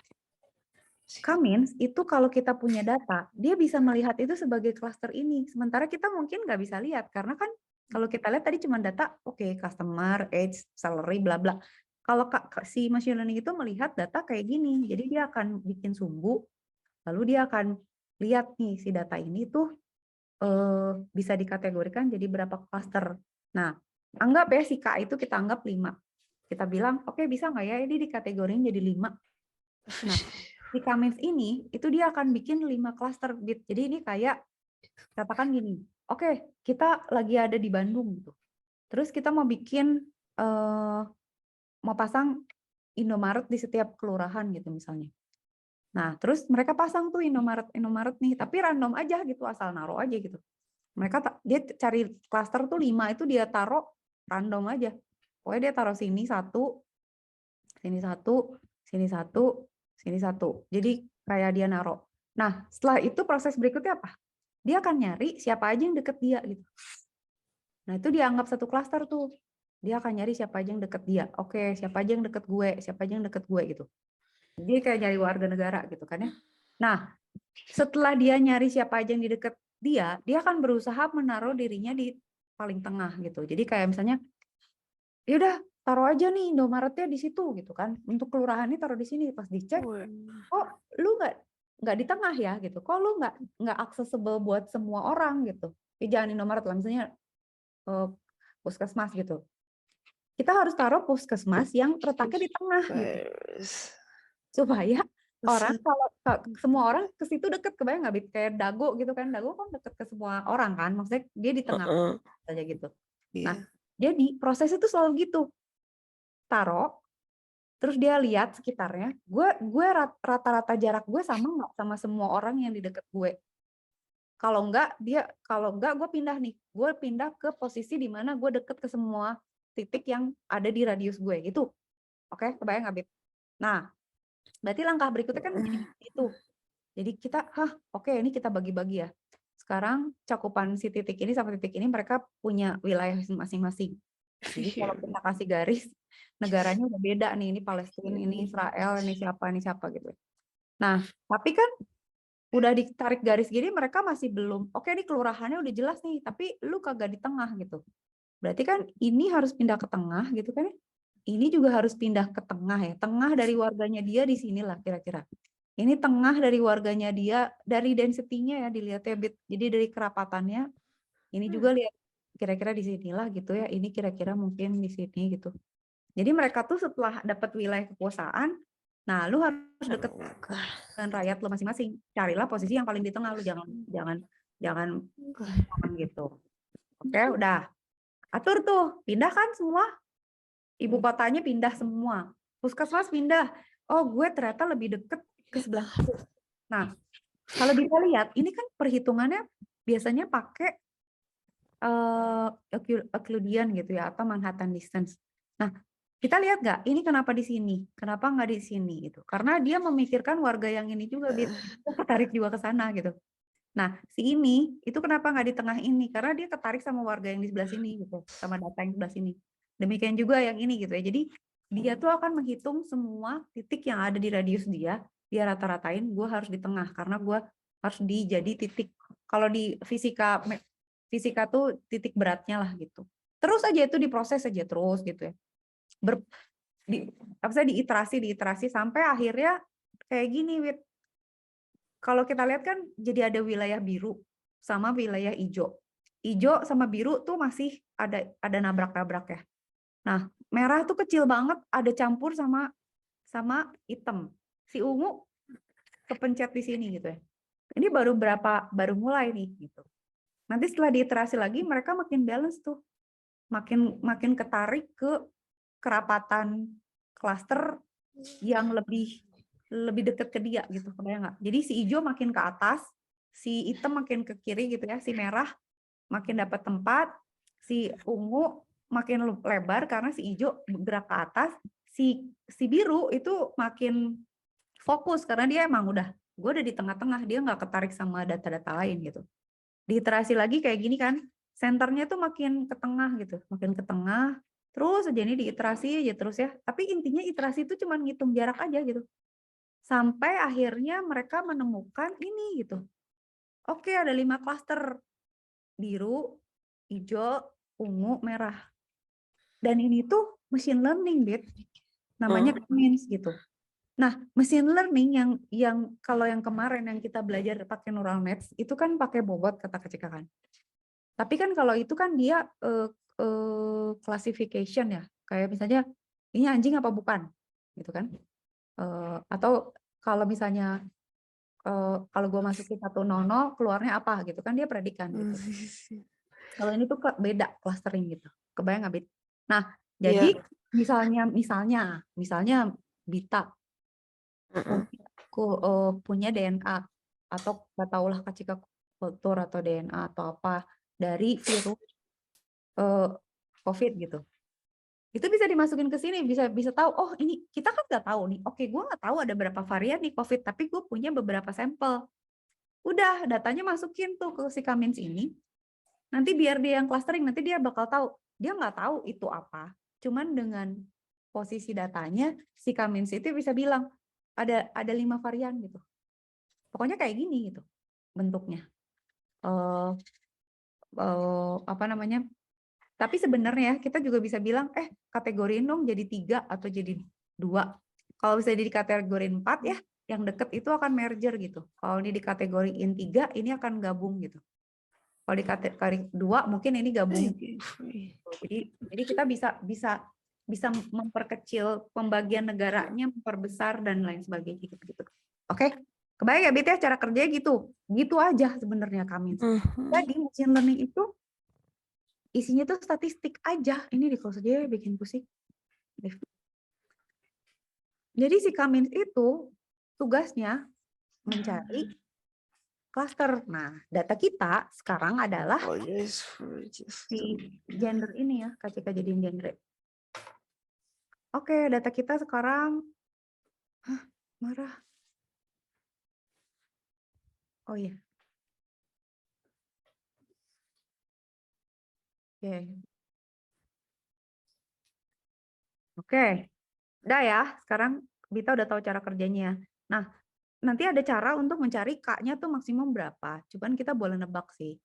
Speaker 1: Kamins itu kalau kita punya data, dia bisa melihat itu sebagai cluster ini. Sementara kita mungkin nggak bisa lihat karena kan kalau kita lihat tadi cuma data, oke, customer, age, salary, bla bla. Kalau si machine learning itu melihat data kayak gini, jadi dia akan bikin sumbu, lalu dia akan lihat nih si data ini tuh bisa dikategorikan jadi berapa cluster. Nah, anggap ya si K itu kita anggap 5. Kita bilang, oke bisa nggak ya ini dikategoriin jadi 5. Nah, di Kamins ini, itu dia akan bikin 5 cluster bit. Jadi ini kayak, katakan gini, oke kita lagi ada di Bandung gitu. Terus kita mau bikin, mau pasang Indomaret di setiap kelurahan gitu misalnya. Nah, terus mereka pasang tuh Indomaret nih, tapi random aja gitu, asal naruh aja gitu. Dia cari klaster tuh 5 itu dia taruh random aja. Pokoknya dia taruh sini satu, sini satu, sini satu, sini satu. Jadi kayak dia naruh. Nah, setelah itu proses berikutnya apa? Dia akan nyari siapa aja yang deket dia gitu. Nah, itu dianggap satu klaster tuh. Dia akan nyari siapa aja yang deket dia. Oke, siapa aja yang deket gue, siapa aja yang deket gue gitu. Jadi kayak nyari warga negara gitu kan ya. Nah, setelah dia nyari siapa aja yang di deket dia akan berusaha menaruh dirinya di paling tengah gitu. Jadi kayak misalnya, ya udah taruh aja nih Indomaretnya di situ gitu kan. Untuk kelurahan ini taruh di sini. Pas dicek, kok lu nggak di tengah ya gitu. Kok lu nggak accessible buat semua orang gitu. Jangan Indomaret lah, misalnya puskesmas gitu. Kita harus taruh puskesmas yang letaknya di tengah gitu. Supaya orang kalau semua orang ke situ deket, kebayang nggak, kayak Dago gitu kan, Dago kan deket ke semua orang kan, maksudnya dia di tengah saja gitu. Nah, jadi prosesnya tuh selalu gitu, taruh, terus dia lihat sekitarnya, gue rata-rata jarak gue sama nggak sama semua orang yang di deket gue. Kalau enggak gue pindah nih, gue pindah ke posisi di mana gue deket ke semua titik yang ada di radius gue gitu. Oke, kebayang nggak, Bib? Nah, berarti langkah berikutnya kan itu. Jadi kita, oke, ini kita bagi-bagi ya. Sekarang cakupan si titik ini sampai titik ini mereka punya wilayah masing-masing. Jadi kalau kita kasih garis, negaranya udah beda nih. Ini Palestina, ini Israel, ini siapa gitu. Nah, tapi kan udah ditarik garis gini mereka masih belum, oke ini kelurahannya udah jelas nih, tapi lu kagak di tengah gitu. Berarti kan ini harus pindah ke tengah gitu kan ya. Ini juga harus pindah ke tengah ya. Tengah dari warganya dia di sinilah kira-kira. Ini tengah dari warganya dia, dari density-nya ya dilihatnya bit. Jadi dari kerapatannya Ini juga lihat kira-kira di sinilah gitu ya. Ini kira-kira mungkin di sini gitu. Jadi mereka tuh setelah dapat wilayah kekuasaan, nah lu harus deket dengan rakyat lo masing-masing. Carilah posisi yang paling di tengah, lu jangan gitu. Oke, udah. Atur tuh, pindah kan semua. Ibu kotanya pindah semua. Puskesmas pindah. Oh, gue ternyata lebih deket ke sebelah situ. Nah, kalau bisa lihat, ini kan perhitungannya biasanya pakai Euclidean gitu ya, atau Manhattan distance. Nah, kita lihat nggak, ini kenapa di sini? Kenapa nggak di sini gitu? Karena dia memikirkan warga yang ini juga, dia ketarik juga ke sana gitu. Nah, si ini itu kenapa nggak di tengah ini? Karena dia ketarik sama warga yang di sebelah sini gitu, sama data yang sebelah sini. Demikian juga yang ini gitu ya. Jadi dia tuh akan menghitung semua titik yang ada di radius dia rata-ratain. Gue harus di tengah karena gue harus jadi titik. Kalau di fisika tuh titik beratnya lah gitu. Terus aja itu diproses aja terus gitu ya. Diiterasi sampai akhirnya kayak gini, Wit. Kalau kita lihat kan jadi ada wilayah biru sama wilayah hijau. Hijau sama biru tuh masih ada nabrak-nabrak ya. Nah, merah tuh kecil banget, ada campur sama hitam. Si ungu kepencet di sini gitu ya. Ini baru mulai nih gitu. Nanti setelah diiterasi lagi mereka makin balance tuh. Makin ketarik ke kerapatan klaster yang lebih dekat ke dia gitu, kebayang nggak? Jadi si hijau makin ke atas, si hitam makin ke kiri gitu ya, si merah makin dapat tempat, si ungu makin lebar karena si hijau bergerak ke atas, si biru itu makin fokus karena dia emang gue udah di tengah-tengah, dia nggak ketarik sama data-data lain gitu. Diiterasi lagi kayak gini kan, senternya tuh makin ke tengah gitu, makin ke tengah, terus aja ini diiterasi aja terus ya. Tapi intinya iterasi itu cuma ngitung jarak aja gitu. Sampai akhirnya mereka menemukan ini gitu. Oke, ada 5 klaster. Biru, hijau, ungu, merah. Dan ini tuh machine learning, Dit. Namanya Cummins gitu. Nah, machine learning yang kalau yang kemarin yang kita belajar pakai neural nets, itu kan pakai bobot kata Kak Cika kan. Tapi kan kalau itu kan dia classification ya. Kayak misalnya ini anjing apa bukan? Gitu kan. Atau kalau misalnya kalau gue masukin 100 keluarnya apa gitu kan dia predikan gitu. Kalau ini tuh beda clustering gitu. Kebayang nggak, Bit? Nah, jadi misalnya Bita punya DNA atau nggak tahulah kacika kultur atau DNA atau apa dari virus COVID gitu. Itu bisa dimasukin ke sini, bisa tahu, oh ini kita kan nggak tahu nih. Oke, gue nggak tahu ada berapa varian nih COVID, tapi gue punya beberapa sampel. Udah, datanya masukin tuh ke si Cummins ini. Nanti biar dia yang clustering, nanti dia bakal tahu. Dia nggak tahu itu apa. Cuman dengan posisi datanya, si Cummins itu bisa bilang, ada 5 varian gitu. Pokoknya kayak gini gitu bentuknya. Apa namanya? Tapi sebenarnya kita juga bisa bilang, kategoriin dong jadi 3 atau jadi 2. Kalau bisa jadi kategori 4 ya, yang deket itu akan merger gitu. Kalau ini dikategoriin 3, ini akan gabung gitu. Kalau di kategori 2 mungkin ini gabung. Jadi kita bisa memperkecil pembagian negaranya, memperbesar dan lain sebagainya gitu. Oke. Kebayang ya, Bit ya, cara kerjanya gitu. Gitu aja sebenarnya kami. Jadi machine learning itu isinya tuh statistik aja. Ini di close aja ya, bikin pusing. Jadi si Cummins itu tugasnya mencari cluster. Nah, data kita sekarang adalah si gender ini ya, KCK jadiin gender. Oke, data kita sekarang marah. Oh iya. Oke. Udah ya, sekarang Bita udah tahu cara kerjanya. Nah, nanti ada cara untuk mencari K-nya tuh maksimum berapa. Cuman kita boleh nebak sih.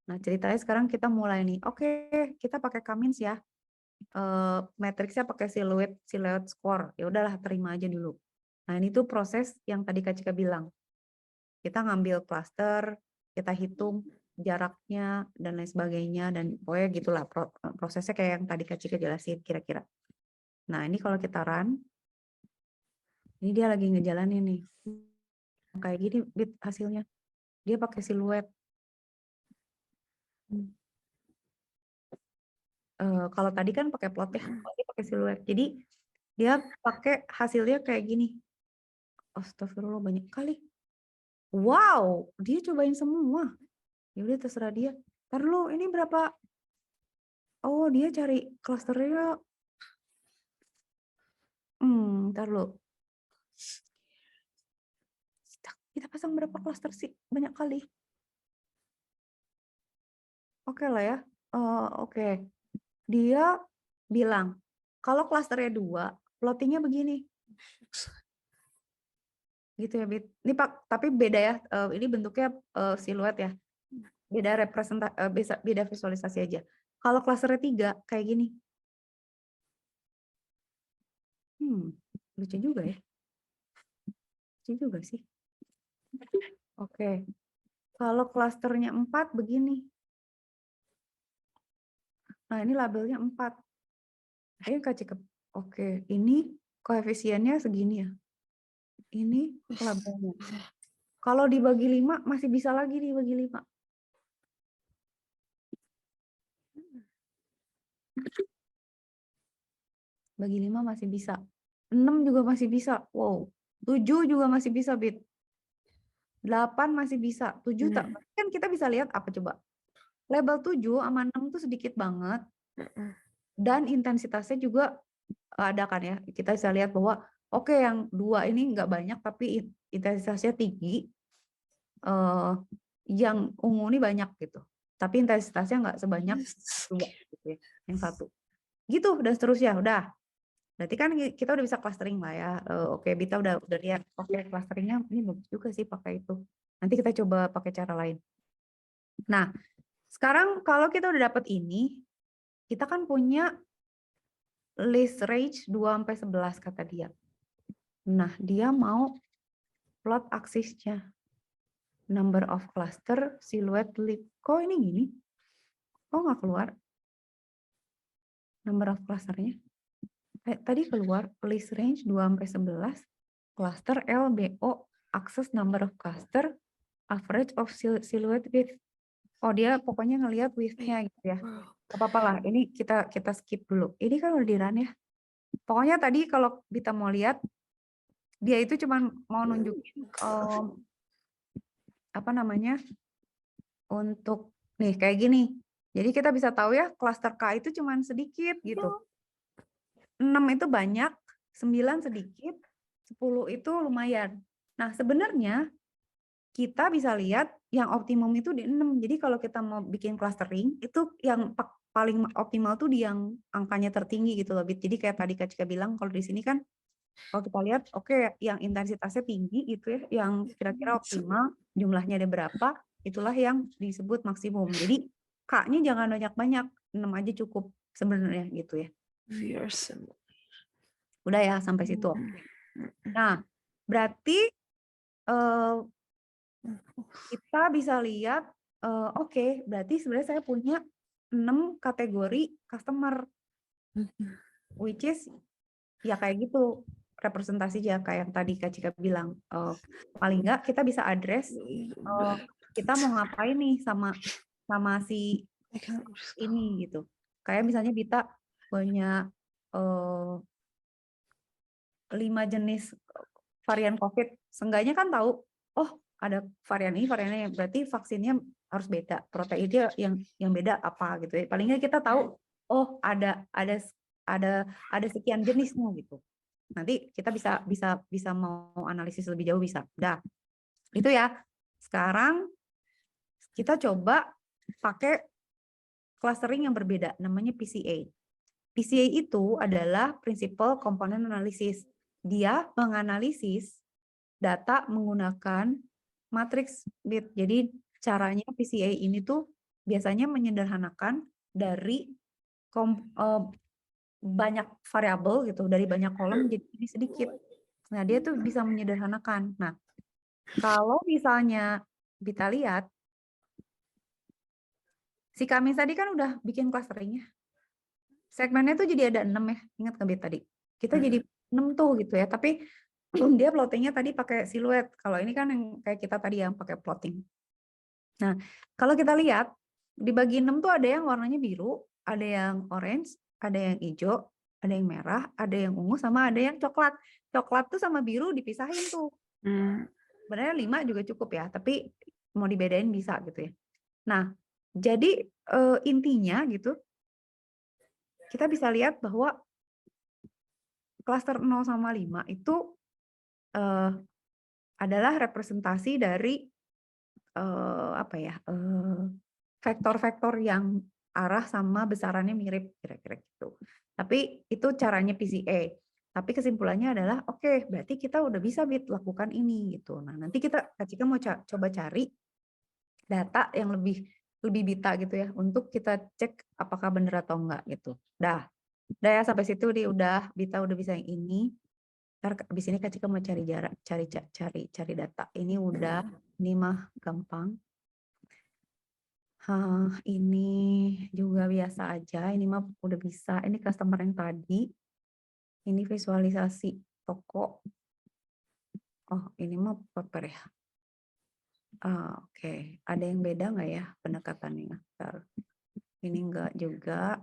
Speaker 1: Nah, ceritanya sekarang kita mulai nih. Oke, kita pakai Cummins ya. Matriksnya pakai silhouette score. Ya udahlah, terima aja dulu. Nah, ini tuh proses yang tadi Kak Cika bilang. Kita ngambil cluster, kita hitung jaraknya dan lain sebagainya, dan pokoknya gitulah prosesnya kayak yang tadi Kak Cika jelasin kira-kira. Nah ini kalau kita run, ini dia lagi ngejalanin nih. Kayak gini bit hasilnya. Dia pakai siluet. Kalau tadi kan pakai plot ya, kalau dia pakai siluet. Jadi dia pakai hasilnya kayak gini. Astagfirullah banyak kali. Wow, dia cobain semua. Ya udah terserah dia. Ntar lu ini berapa? Oh dia cari klasternya. Ntar lu. Kita pasang berapa klaster sih? Banyak kali. Oke lah ya. Oke. Dia bilang, kalau klasternya 2, plottingnya begini. Gitu ya, Bit. Ini Pak, tapi beda ya. Ini bentuknya siluet ya. Beda beda visualisasi aja. Kalau klasternya 3, kayak gini. Lucu juga ya. Lucu juga sih. Oke. Kalau klasternya 4, begini. Nah, ini labelnya 4. Ayo Kak Cika. Oke, ini koefisiennya segini ya. Ini labelnya. Kalau dibagi 5, masih bisa lagi dibagi 5. Bagi 5 masih bisa. 6 juga masih bisa. Wow. 7 juga masih bisa, Bit. 8 masih bisa. 7 tak. Kan kita bisa lihat apa coba. Label 7 sama 6 tuh sedikit banget. Dan intensitasnya juga ada kan ya. Kita bisa lihat bahwa oke, yang 2 ini nggak banyak tapi intensitasnya tinggi. Yang ungu ini banyak gitu. Tapi intensitasnya nggak sebanyak 2 gitu ya. Yang 1. Gitu dan seterusnya. Udah. Berarti kan kita udah bisa clustering lah ya. Oke, Bita udah lihat. Oke, clusteringnya ini bagus juga sih pakai itu. Nanti kita coba pakai cara lain. Nah, sekarang kalau kita udah dapet ini, kita kan punya list range 2 sampai 11 kata dia. Nah, dia mau plot aksisnya. Number of cluster, silhouette lip. Kok ini gini? Kok nggak keluar? Number of clusternya. Tadi keluar list range 2 sampai 11, cluster LBO, access number of cluster, average of silhouette width. Oh, dia pokoknya ngelihat width-nya gitu ya. Gak apa-apa lah, ini kita skip dulu. Ini kan udah di-run ya. Pokoknya tadi kalau kita mau lihat, dia itu cuma mau nunjukin apa namanya, untuk nih kayak gini. Jadi kita bisa tahu ya, cluster K itu cuma sedikit gitu. 6 itu banyak, 9 sedikit, 10 itu lumayan. Nah, sebenarnya kita bisa lihat yang optimum itu di 6. Jadi kalau kita mau bikin clustering, itu yang paling optimal tuh di yang angkanya tertinggi gitu loh, Bit. Jadi kayak tadi Kak Cika bilang, kalau di sini kan kalau kita lihat, oke, yang intensitasnya tinggi gitu ya, yang kira-kira optimal, jumlahnya ada berapa, itulah yang disebut maksimum. Jadi K-nya jangan banyak-banyak, 6 aja cukup sebenarnya gitu ya. Udah ya sampai situ. Nah, berarti kita bisa lihat, oke, berarti sebenarnya saya punya 6 kategori customer, which is ya kayak gitu representasi ya kayak yang tadi Kak Cika bilang. Paling enggak kita bisa address kita mau ngapain nih sama si ini gitu. Kayak misalnya Bita punya 5 jenis varian COVID, seenggaknya kan tahu, oh ada varian ini, varian ini, berarti vaksinnya harus beda, proteinnya yang beda apa gitu ya. Paling nggak kita tahu, oh ada sekian jenisnya gitu. Nanti kita bisa mau analisis lebih jauh bisa. Dah, itu ya. Sekarang kita coba pakai clustering yang berbeda, namanya PCA. PCA itu adalah Principal Component Analysis. Dia menganalisis data menggunakan matriks bit. Jadi caranya PCA ini tuh biasanya menyederhanakan dari banyak variabel gitu, dari banyak kolom jadi sedikit. Nah, dia tuh bisa menyederhanakan. Nah, kalau misalnya kita lihat Si Kamis tadi kan udah bikin clustering-nya. Segmennya tuh jadi ada 6 ya. Ingat nggak Bet tadi? Kita jadi 6 tuh gitu ya. Tapi dia plottingnya tadi pakai siluet. Kalau ini kan yang kayak kita tadi yang pakai plotting. Nah, kalau kita lihat dibagi 6 tuh ada yang warnanya biru, ada yang orange, ada yang hijau, ada yang merah, ada yang ungu, sama ada yang coklat. Coklat tuh sama biru dipisahin tuh. Sebenarnya 5 juga cukup ya, tapi mau dibedain bisa gitu ya. Nah, jadi intinya gitu, kita bisa lihat bahwa klaster 0 sama 5 itu adalah representasi dari apa ya, vektor-vektor yang arah sama besarannya mirip kira-kira gitu. Tapi itu caranya PCA. Tapi kesimpulannya adalah oke, berarti kita udah bisa lakukan ini gitu. Nah, nanti Kak Cika mau coba cari data yang lebih bita gitu ya untuk kita cek apakah benar atau enggak gitu. Dah ya sampai situ udah bita udah bisa yang ini. Ntar abis ini Kak Cika mau cari jarak, cari data. Ini udah, ini mah gampang. Ini juga biasa aja. Ini mah udah bisa. Ini customer yang tadi. Ini visualisasi toko. Oh, ini mah paper ya. Oke. Ada yang beda nggak ya pendekatannya? Bentar. Ini enggak juga.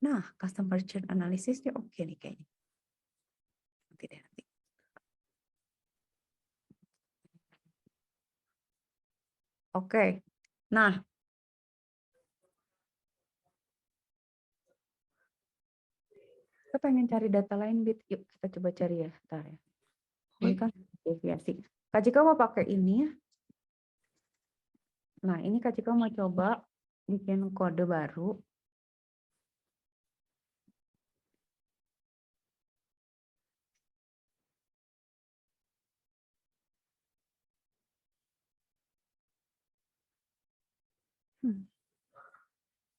Speaker 1: Nah, customer churn analysis-nya oke nih kayaknya. Nanti deh, nanti. Oke. Nah, kita pengen cari data lain, Bit. Yuk kita coba cari ya. Bentar ya. Ini kan deviasi. Kak Cika mau pakai ini ya. Nah, ini Kak Cika mau coba bikin kode baru.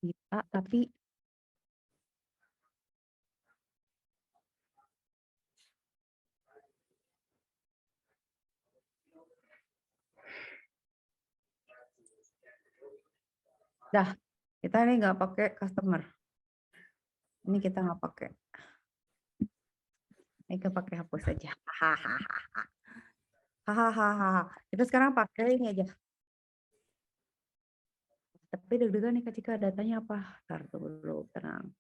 Speaker 1: Bisa, tapi dah, kita ini nggak pakai customer. Ini kita nggak pakai. Ini kita pakai hapus saja. Hahaha. Kita sekarang pakai ini aja. Tapi deg-degan nih ketika datanya apa? Ntar dulu, tenang.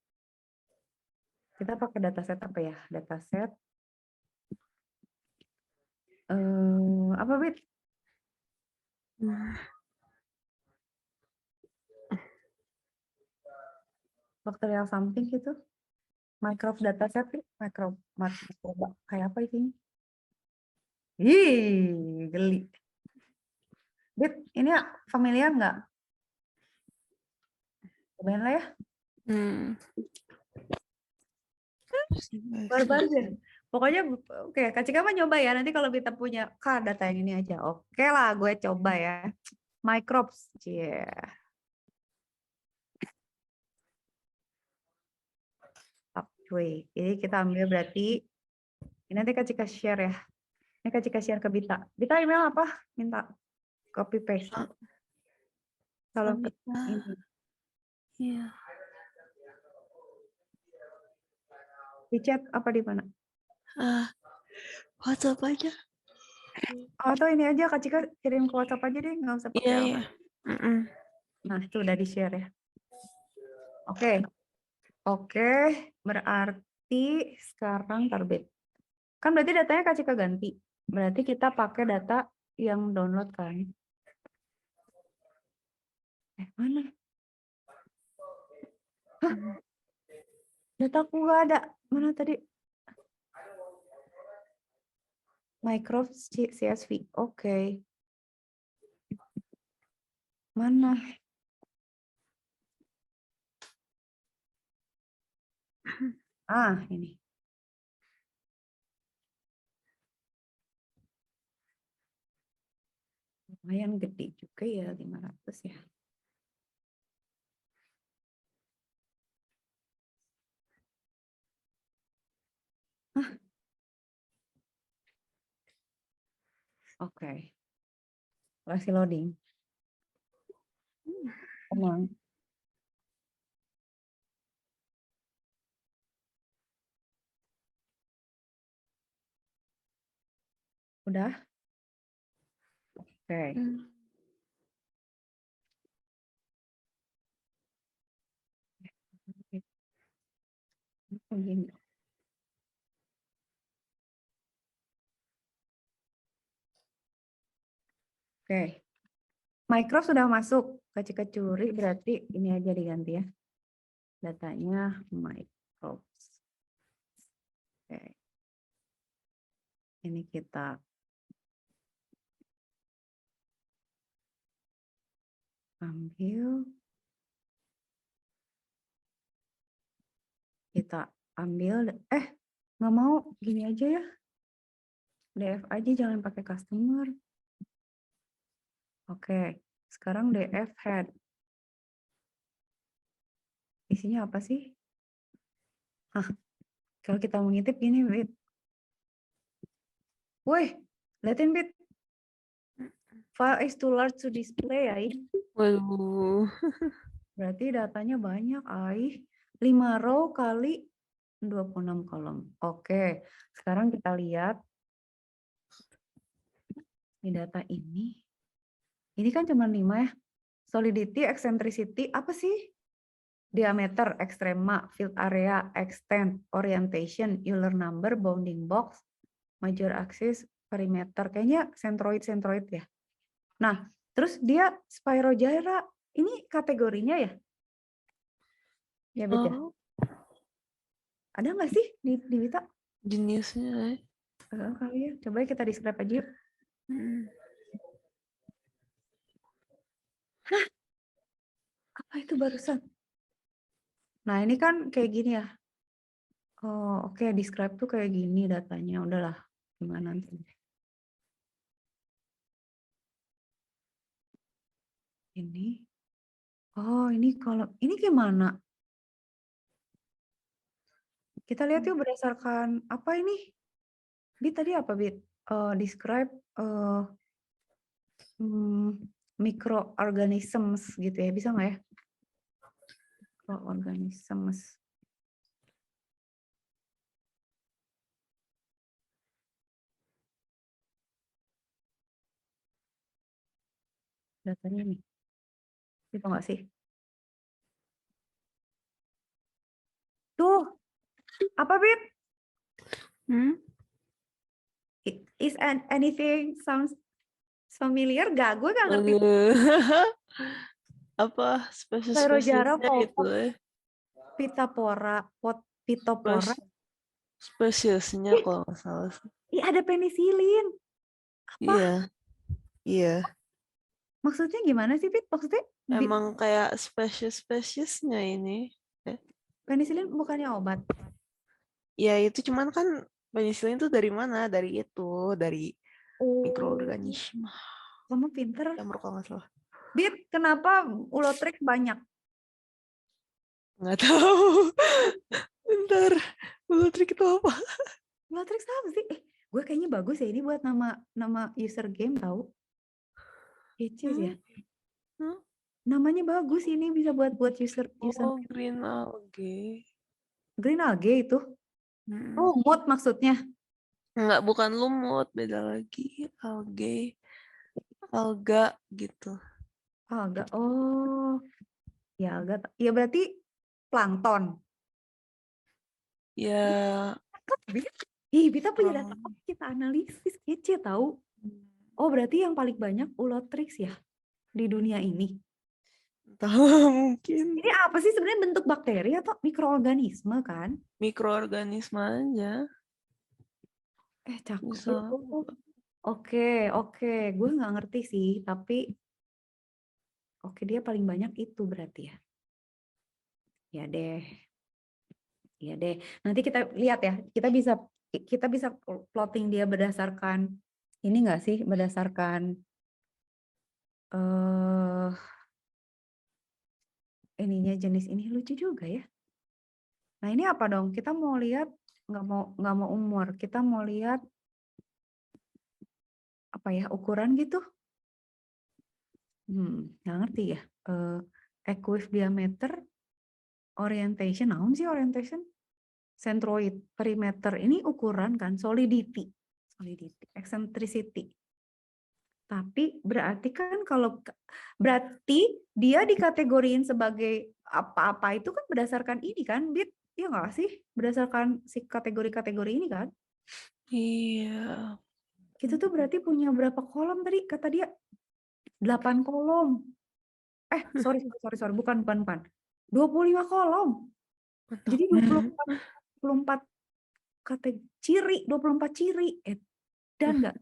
Speaker 1: Kita pakai dataset apa ya? Dataset. Apa, Bit? Factorial something gitu. Micro dataset, micro kayak apa isinya? Ih, geli. Bit, ini familiar nggak? Cobain lah ya. Barbar ya. Pokoknya oke, Kak Cika mah nyoba ya. Nanti kalau kita punya data yang ini aja. Oke lah, gue coba ya. Microbes. Yeah. Cuy. Jadi kita ambil berarti ini nanti Kak Cika share ya. Ini Kak Cika share ke Bita. Bita email apa? Minta copy paste. Kalau ini.
Speaker 2: Iya.
Speaker 1: Di chat apa di mana?
Speaker 2: WhatsApp aja.
Speaker 1: Atau ini aja Kak Cika kirim ke WhatsApp aja deh, nggak usah pakai apa. Nah, itu udah di-share ya. Oke. Oke, berarti sekarang terbit. Kan berarti datanya Kak Cika ganti. Berarti kita pakai data yang download kan. Mana? Hah? Dataku nggak ada. Mana tadi? Microbes CSV. Oke. Mana? Ini. Lumayan gede juga ya, 500 ya. Oke. Masih loading. Tenang. Udah? Oke. Begini. Oke. Micro sudah masuk. Kecuri berarti ini aja diganti ya. Datanya microbes. Oke. Ini kita ambil. Kita ambil. Nggak mau. Gini aja ya. DF aja, jangan pakai customer. Oke. Sekarang DF head. Isinya apa sih? Kalau kita mau ngintip gini, Bit. Woi, liatin, Bit. File is too large to display, ya.
Speaker 2: Waduh.
Speaker 1: Berarti datanya banyak, Ai. 5 row kali 26 kolom. Oke, sekarang kita lihat di data ini. Ini kan cuma 5 ya. Solidity, eccentricity, apa sih? Diameter, ekstrema, field area, extent, orientation, Euler number, bounding box, major axis, perimeter. Kayaknya centroid ya. Nah, terus dia Spirogyra. Ini kategorinya ya? Ya, Bet ya?
Speaker 2: Oh,
Speaker 1: Ada nggak sih di Wita?
Speaker 2: jeniusnya.
Speaker 1: Kali ya. Coba kita describe aja yuk. Hah? Apa itu barusan? Nah, ini kan kayak gini ya. Oh, oke. Describe tuh kayak gini datanya. Udahlah. Gimana nanti. Ini. Oh, ini kalau ini gimana? Kita lihat yuk berdasarkan apa ini? Bit tadi apa, Bit? Describe microorganisms gitu ya. Bisa nggak ya? Microorganisms. Datanya nih. Bisa nggak sih? Tuh. Apa, Bit? Is anything sounds familiar? Gak, gue gak ngerti.
Speaker 2: Apa
Speaker 1: Spirogyra,
Speaker 2: spesies-spesiesnya gitu
Speaker 1: Volpok,
Speaker 2: ya?
Speaker 1: Pitopora.
Speaker 2: Spesiesnya kalau nggak salah sih.
Speaker 1: Ada penisilin. Apa?
Speaker 2: Iya, iya.
Speaker 1: Maksudnya gimana sih, Pit? Maksudnya
Speaker 2: Emang kayak spesies-spesiesnya ini.
Speaker 1: penisilin bukannya obat?
Speaker 2: Ya itu cuman kan penicillin itu dari mana? Dari itu, dari
Speaker 1: Oh,
Speaker 2: mikroorganisme.
Speaker 1: kamu pinter.
Speaker 2: Jamur kalau nggak salah.
Speaker 1: Bit, kenapa ulotrix banyak?
Speaker 2: Nggak tahu. Bentar, Ulutrik itu apa?
Speaker 1: Ulotrix apa sih? Gue kayaknya bagus ya ini buat nama user game tahu. Kece ya. Namanya bagus ini bisa buat user.
Speaker 2: Oh, green algae.
Speaker 1: Green algae itu. Lumut maksudnya.
Speaker 2: Enggak, bukan lumut, beda lagi. Algae. Alga gitu.
Speaker 1: Alga. Oh. Ya, alga. Ya berarti plankton.
Speaker 2: Ya.
Speaker 1: Kita punya data kita analisis kece tahu. Oh, berarti yang paling banyak ulotrix ya di dunia ini.
Speaker 2: Tahu mungkin.
Speaker 1: Ini apa sih sebenarnya, bentuk bakteri atau mikroorganisme kan?
Speaker 2: Mikroorganisme aja.
Speaker 1: Cakep.
Speaker 2: Bisa.
Speaker 1: Oke. Gue nggak ngerti sih, tapi oke dia paling banyak itu berarti ya. Ya deh. Nanti kita lihat ya. Kita bisa plotting dia berdasarkan ini nggak sih? Berdasarkan ininya jenis ini lucu juga ya. Nah ini apa dong? Kita mau lihat nggak mau umur. Kita mau lihat apa ya ukuran gitu. Nggak ngerti ya. equiv diameter, orientation, naon sih orientation? Centroid, perimeter, ini ukuran kan, solidity, eccentricity. Tapi berarti kan berarti dia dikategoriin sebagai apa-apa itu kan berdasarkan ini kan, Bit? Iya nggak sih? Berdasarkan si kategori-kategori ini kan?
Speaker 2: Iya.
Speaker 1: Kita tuh berarti punya berapa kolom tadi? Kata dia 8 kolom. Sorry, bukan. 25 kolom.
Speaker 2: Mantap.
Speaker 1: Jadi 24 ciri, 24 ciri. Dan enggak?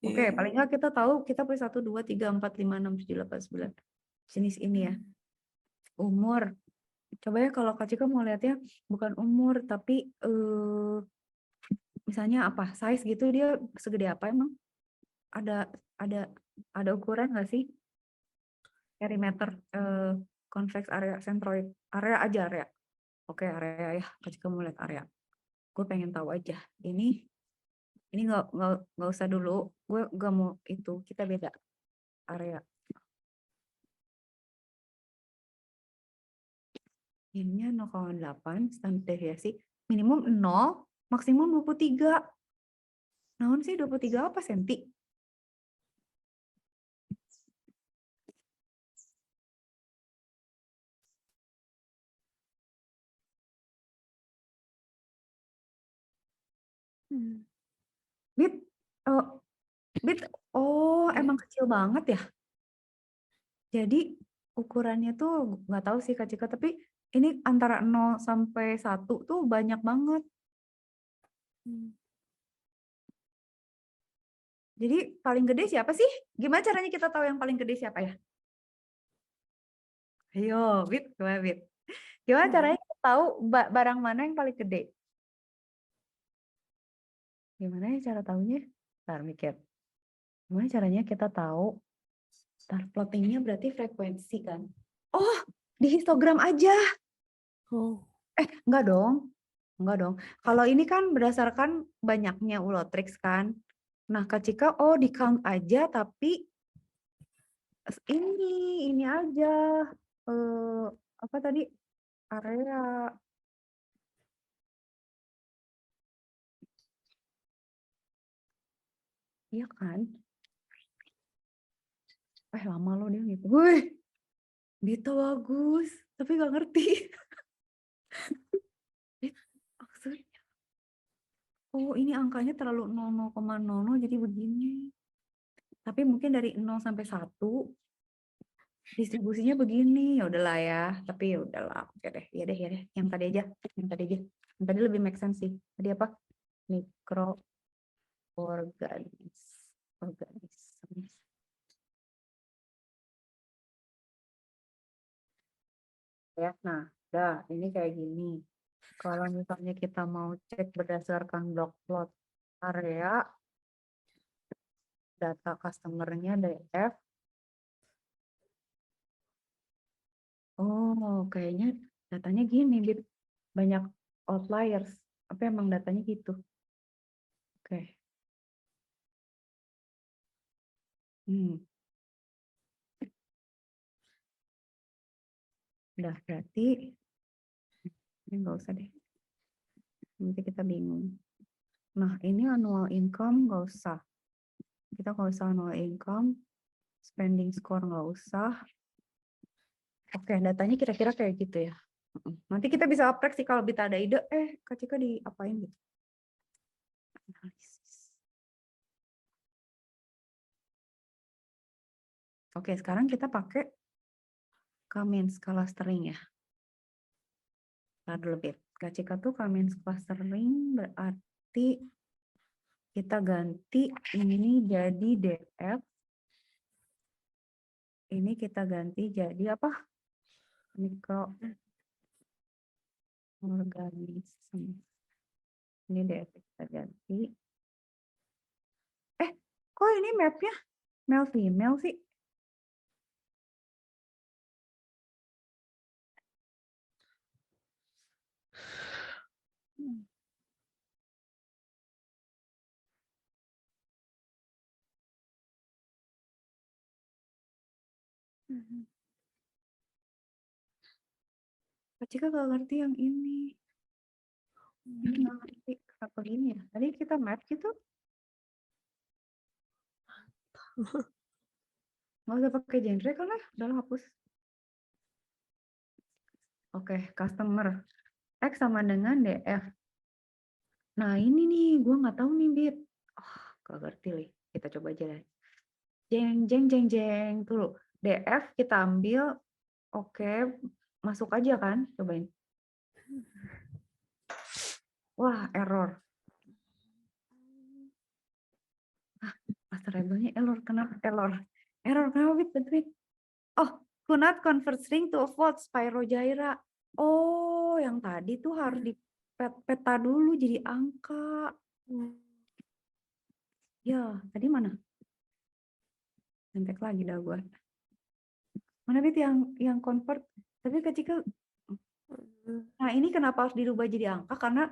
Speaker 1: Oke,
Speaker 2: Iya.
Speaker 1: paling nggak kita tahu kita punya 1, 2, 3, 4, 5, 6, 7, 8, 9 jenis ini ya. Umur. Coba ya kalau Kak Cika mau lihatnya bukan umur tapi misalnya apa? Size gitu dia segede apa emang? Ada ada ukuran nggak sih? Perimeter convex area, centroid area aja area. Oke, area ya. Kak Cika mau lihat area. Gue pengen tahu aja. Ini nggak usah dulu. Gue nggak mau itu. Kita beda area. Ininya 0,8 standar deviasi minimum 0, maksimum 23. Naon sih 23 apa senti? Bit, oh, Bit, oh
Speaker 2: Iya.
Speaker 1: emang kecil banget ya. Jadi ukurannya tuh nggak tahu sih Kak Cika, tapi ini antara 0 sampai 1 tuh banyak banget. Jadi paling gede siapa sih? Gimana caranya kita tahu yang paling gede siapa ya? Ayo, Bit, gimana Bit? Gimana caranya kita tahu barang mana yang paling gede? Gimana ya cara tahunya? Ntar mikir. Gimana caranya kita tahu? Ntar plottingnya berarti frekuensi kan? Oh, di histogram aja.
Speaker 2: Oh.
Speaker 1: Enggak dong. Enggak dong. Kalau ini kan berdasarkan banyaknya ulotrix kan. Nah, Kak Cika, oh di count aja tapi ini aja. Apa tadi? Area. Iya kan? Lama loh dia gitu. Wih, Bita bagus. Tapi gak ngerti. Maksudnya. Oh, ini angkanya terlalu 0,00 jadi begini. Tapi mungkin dari 0 sampai 1 distribusinya begini. Ya udahlah ya. Tapi ya udahlah. Oke deh. Ya deh, ya deh. Yang tadi aja. Yang tadi lebih make sense sih. Tadi apa? Mikroorganisme. Ya, nah, udah ini kayak gini. Kalau misalnya kita mau cek berdasarkan block plot area, data customer-nya DF. Oh, kayaknya datanya gini, Bib. Banyak outliers. Apa emang datanya gitu? Oke. Udah berarti ini nggak usah deh. Nanti kita bingung. Nah, ini annual income nggak usah. Kita nggak usah annual income. Spending score nggak usah. Oke, datanya kira-kira kayak gitu ya. Nanti kita bisa oprek sih kalau kita ada ide, Kak Cika diapain gitu. Analisis. Oke, sekarang kita pakai Cummins clustering ya. Ntar lebih. Kak Cika tuh Cummins clustering berarti kita ganti ini jadi DF. Ini kita ganti jadi apa? Mikroorganisme. Ini DF kita ganti. Kok ini mapnya male female sih? Cika gak ngerti yang ini. Ini gak ngerti kenapa gini ya. Tadi kita map gitu. Nggak usah pakai genre kan ya. Udah hapus. Oke, customer. X sama dengan DF. Nah ini nih, gue nggak tahu nih Bit. Oh, gak ngerti nih. Kita coba aja deh. Jeng, jeng, jeng, jeng. Tuh, DF kita ambil. Oke, masuk aja kan. Cobain. Wah, error. Master labelnya error. Kenapa error? Error kenapa Bit? Betul. Oh, could not convert string to a float, Spyro Gyra. Oh, yang tadi tuh harus di peta dulu jadi angka. Ya, tadi mana? Nentek lagi dah gue. Mana Bit yang convert? Tapi ketika nah ini kenapa harus dirubah jadi angka? Karena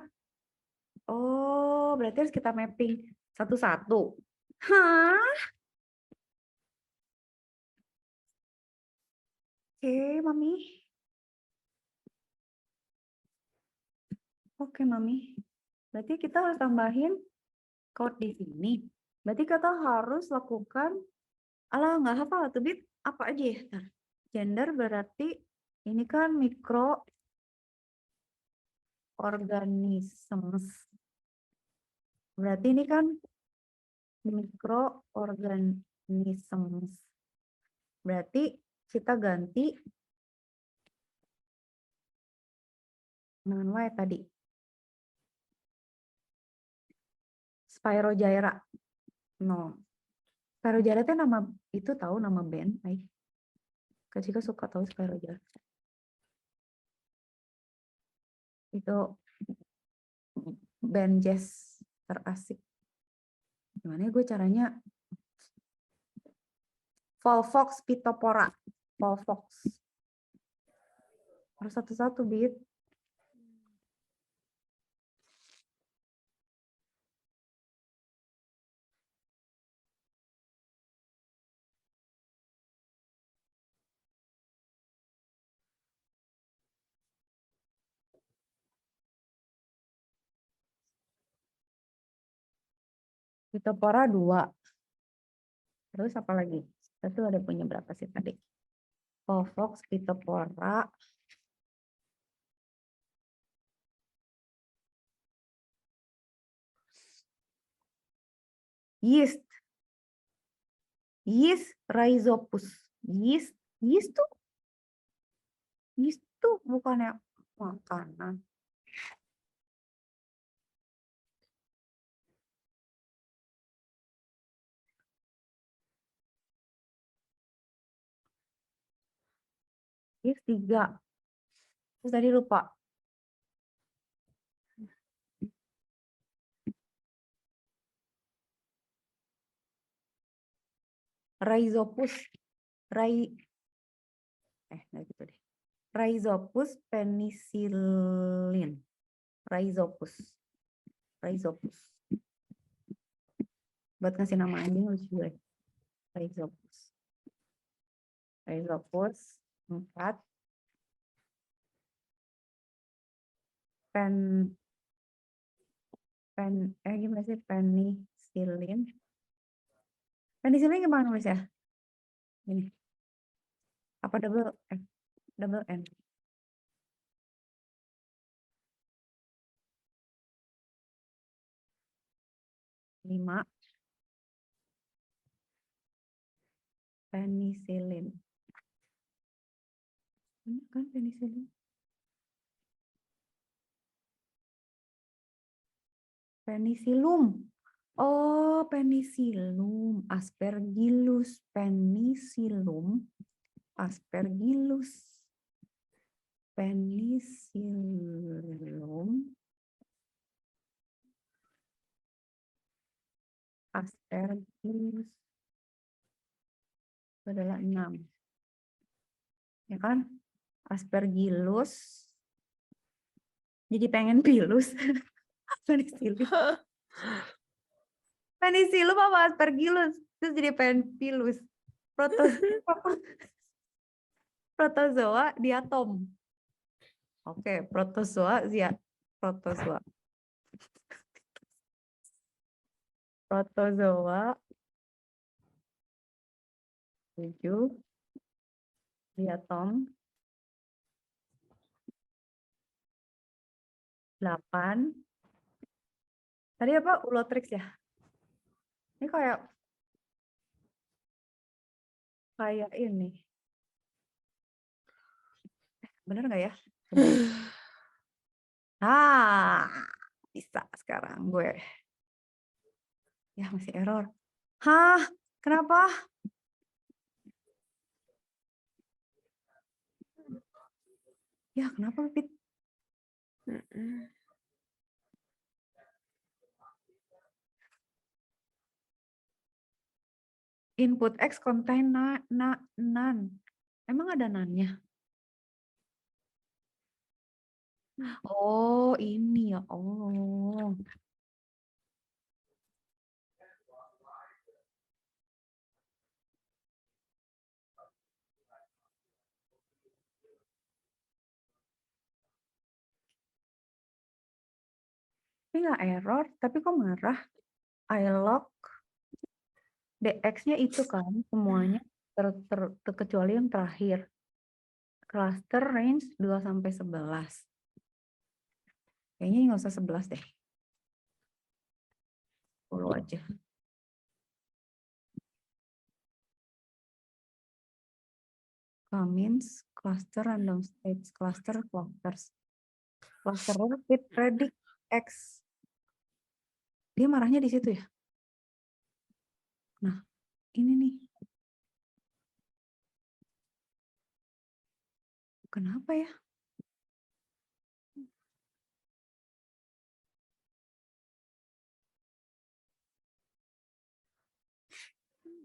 Speaker 1: oh berarti harus kita mapping satu-satu. Hah? Oke, Mami. Oke, Mami. Berarti kita harus tambahin code di sini. Berarti kita harus lakukan, alah nggak hafal tuh Bit, apa aja ya? Ntar. Gender berarti ini kan microorganisms. Berarti ini kan microorganisms. Berarti kita ganti dengan Y tadi. Spyro Gyra. No. Spyro Gyra itu nama itu tahu nama band. Kak Cika suka tahu Spyro Gyra. Itu band jazz terasik. Gimana gue caranya? Volvox Pitopora. Volvox. Harus satu-satu Bit. Pitopora 2. Terus apa lagi? Itu ada punya berapa sih tadi? Volvox Pitopora. Yeast. Yeast Rhizopus. Yeast tuh bukannya makanan. Yeast 3. Terus tadi lupa. Rhizopus. Nggak gitu deh. Rhizopus penicillin. Rhizopus. Buat ngasih nama anjing lucu gue. Rhizopus. 4. Gimana sih penicillin? Penicillin gimana nulisnya? Ini. Apa double N? 5. Penicillin. Benar kan penicillin? Penicillum. Oh, penicillum. Aspergillus. Penicillum. Aspergillus. Penicillum. Aspergillus. Itu adalah 6. Ya kan? Aspergillus. Jadi pengen pilus. Penicillin. Penicillum apa aspergillus? Terus jadi pengen pilus. Protozoa diatom. Oke, protozoa, protozoa. Protozoa 7, diatom 8. Tadi apa? Ulotrix ya? Ini kayak ini. Bener nggak ya? Coba ya. Bisa sekarang gue. Ya, masih error. Hah? Kenapa? Ya, kenapa, Pit? Input X contain none. Emang ada none-nya? Oh, ini ya. Oh. Ini nggak error, tapi kok marah? iLog DX-nya itu kan semuanya terkecuali yang terakhir. Cluster range 2 sampai 11. Kayaknya nggak usah 11 deh. 10 aja. Means cluster random states, clusters. Cluster fit predict X. Dia marahnya di situ ya? Nah, ini nih. Kenapa ya?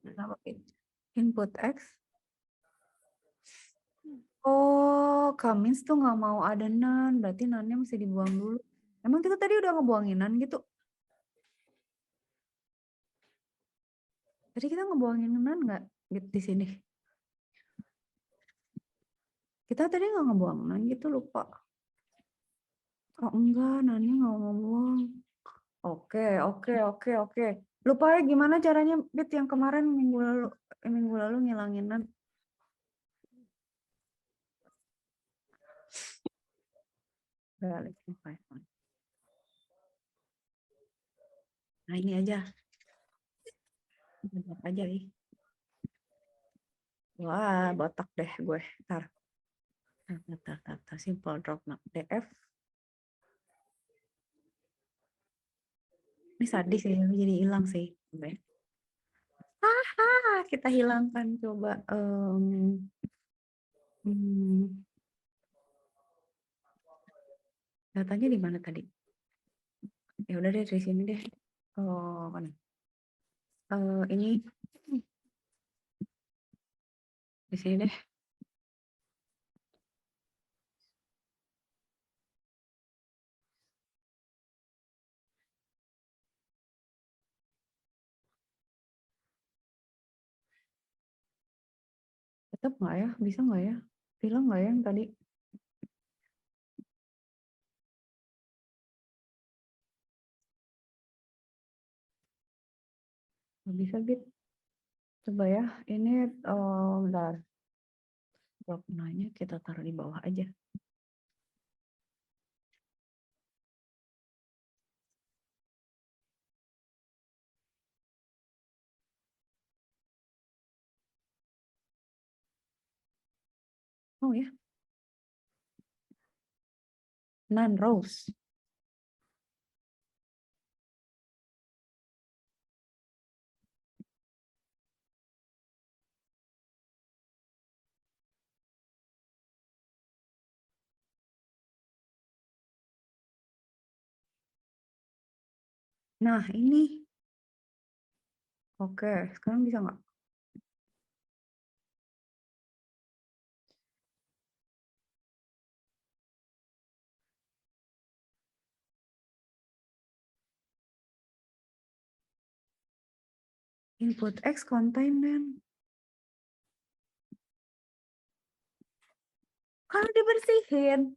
Speaker 1: Kenapa input X? Oh, Kamins tuh nggak mau ada none, berarti none-nya mesti dibuang dulu. Emang kita tadi udah ngebuangin none gitu? Tadi kita ngebuangin none nggak gitu di sini? Kita tadi nggak ngebuang none gitu, lupa. Oh enggak, none-nya nggak mau buang. Oke. Lupa ya gimana caranya, Bit, yang kemarin minggu lalu ngilangin none. Nah ini aja. Banyak aja nih. Wah, botak deh gue. Ntar. Simple drop DF. Ini sadis ya, jadi hilang sih. Kita hilangkan coba. Datanya di mana tadi? Ya udah deh dari sini deh. Oh, kan. Ini di sini deh. Tetap nggak ya? Bisa nggak ya? Hilang nggak ya yang tadi? Nggak bisa, Bit. Coba ya. Ini bentar. Nanya kita taruh di bawah aja. Oh ya. None rows. Nah, ini. Oke, sekarang bisa nggak? Input X contain none. Kalau dibersihin.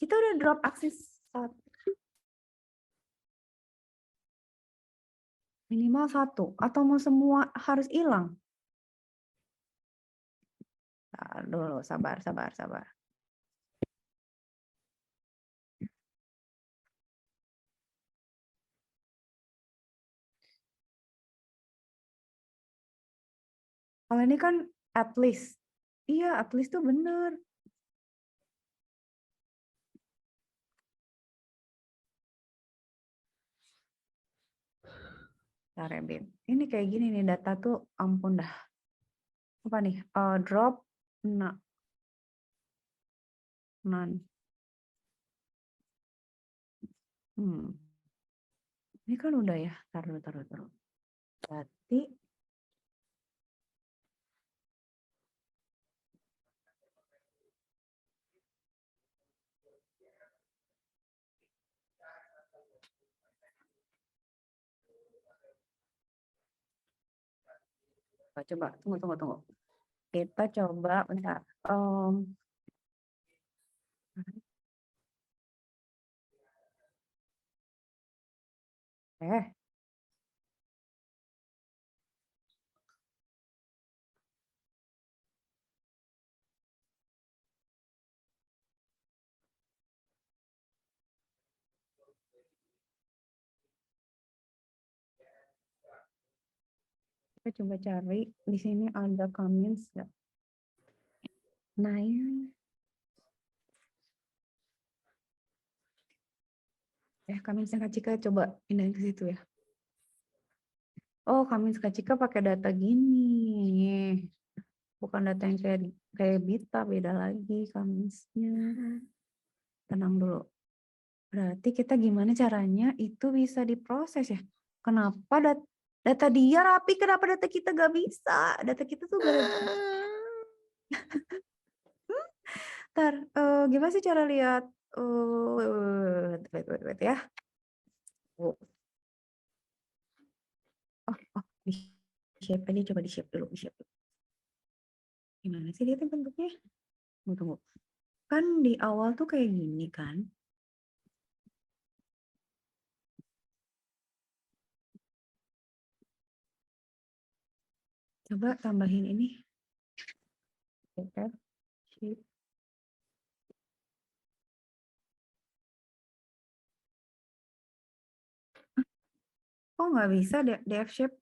Speaker 1: Kita udah drop akses 1. Minimal 1 atau mau semua harus hilang? Bentar dulu, sabar. Kalau ini kan at least. Iya, at least tuh bener. Bentar ya, Bin. Ini kayak gini nih data tuh, ampun dah. Apa nih? Drop, none. Ini kan udah ya. Taruh. Berarti coba tunggu. Kita coba bentar. Kita coba cari di sini ada comments nggak? Nah ini. Comments Kak Cika coba pindahin ke situ ya. Oh, comments Kak Cika pakai data gini. Bukan data yang kayak Bita, beda lagi comments-nya. Tenang dulu. Berarti kita gimana caranya itu bisa diproses ya? Kenapa data dia rapi, kenapa data kita gak bisa? Data kita tuh gak. Ntar, gimana sih cara lihat? Wait ya. Oh, di shape aja, coba di shape dulu. Gimana sih dia bentuknya? Tunggu. Kan di awal tuh kayak gini kan? Coba tambahin ini. Shape. Kok nggak bisa DF shape?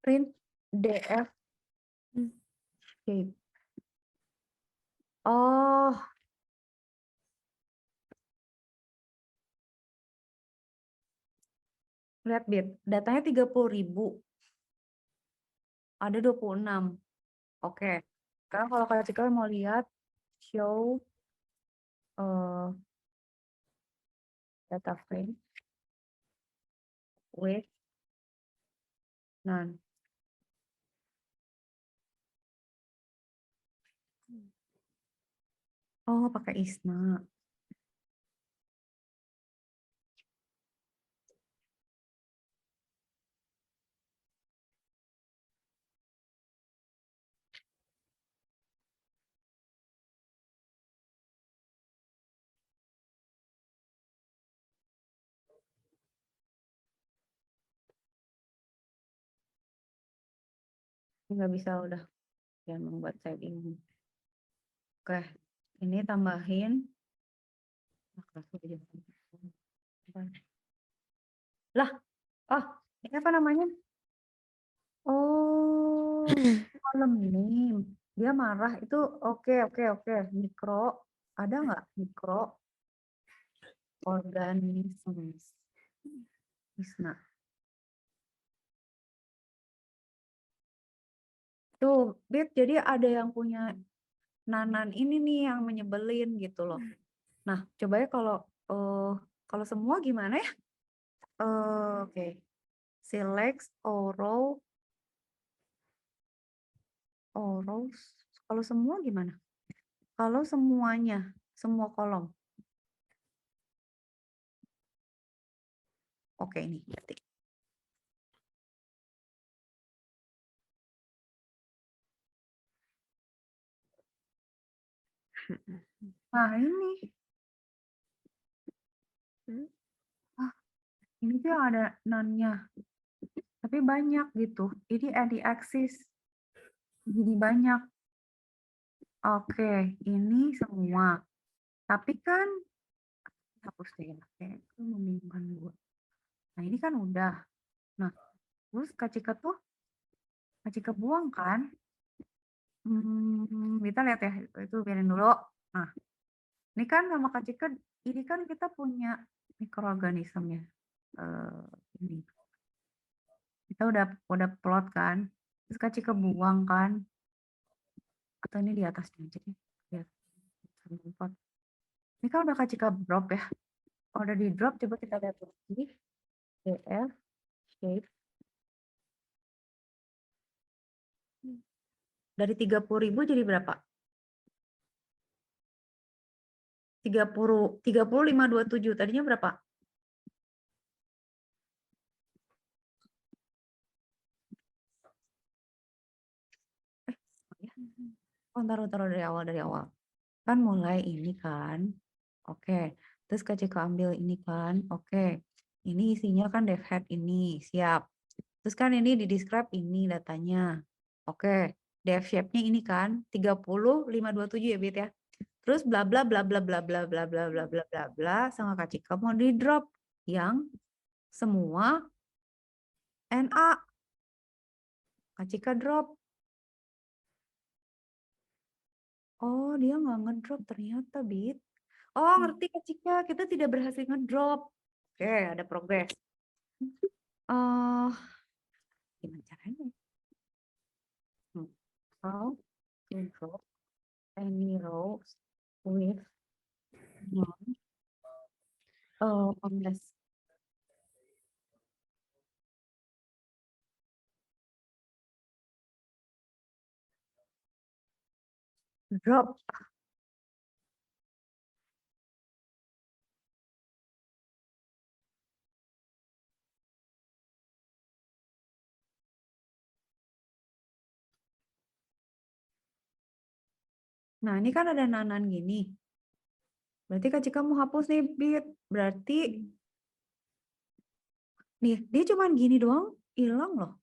Speaker 1: Print DF shape. Oh, lihat Bit, datanya 30.000. Ada 26. Oke. Sekarang kalau Kak Cika mau lihat show data frame with none. Oh, pakai ISNA. Nggak bisa udah. Jangan membuat saya bingung. Oke, ini tambahin. Lah, ini apa namanya? Oh, kolom name. Dia marah itu oke. Mikro, ada nggak mikro organismes? ISNA. Tuh, Bib, jadi ada yang punya Nanan ini nih yang menyebelin gitu loh. Nah, coba ya kalau semua gimana ya? Oke. select all rows. Kalau semua gimana? Kalau semuanya, semua kolom. Oke, ini berarti. Nah, ini. Ini tuh ada none-nya. Tapi banyak gitu. Ini anti-axis. Jadi banyak. Oke, ini semua. Tapi kan hapus deh. Oke, itu membingungkan gue. Nah, ini kan udah. Nah, terus Kak Cika buang kan? Kita lihat ya, itu biarin dulu. Nah, ini kan sama Kak Cika, ini kan kita punya mikroorganisme ya. Ini. Kita udah plot kan. Terus Kak Cika buang kan? Atau ini di atasnya aja deh. Lihat. Ini kan udah Kak Cika drop ya. Kalau udah di drop, coba kita lihat lagi. DF, shape. Dari 30.000 jadi berapa? 30.527. Tadinya berapa? Oh, taruh dari awal. Kan mulai ini kan. Oke. Terus Kak Cika ambil ini kan. Oke. Ini isinya kan dev head ini. Siap. Terus kan ini di describe ini datanya. Oke. Dev shape-nya ini kan 30.527 ya, Bit ya. Terus bla bla bla bla bla bla bla bla bla bla bla bla sama Kak Cika mau di drop yang semua NA. Kak Cika drop. Oh, dia nggak ngedrop ternyata, Bit. Oh, ngerti Kak Cika, kita tidak berhasil ngedrop. Oke, ada progres. Gimana caranya? How to drop any rows with none? Yes. Drop. Nah, ini kan ada nanan gini. Berarti Kak Cika mau hapus nih, Bit. Berarti nih, dia cuman gini doang, hilang loh.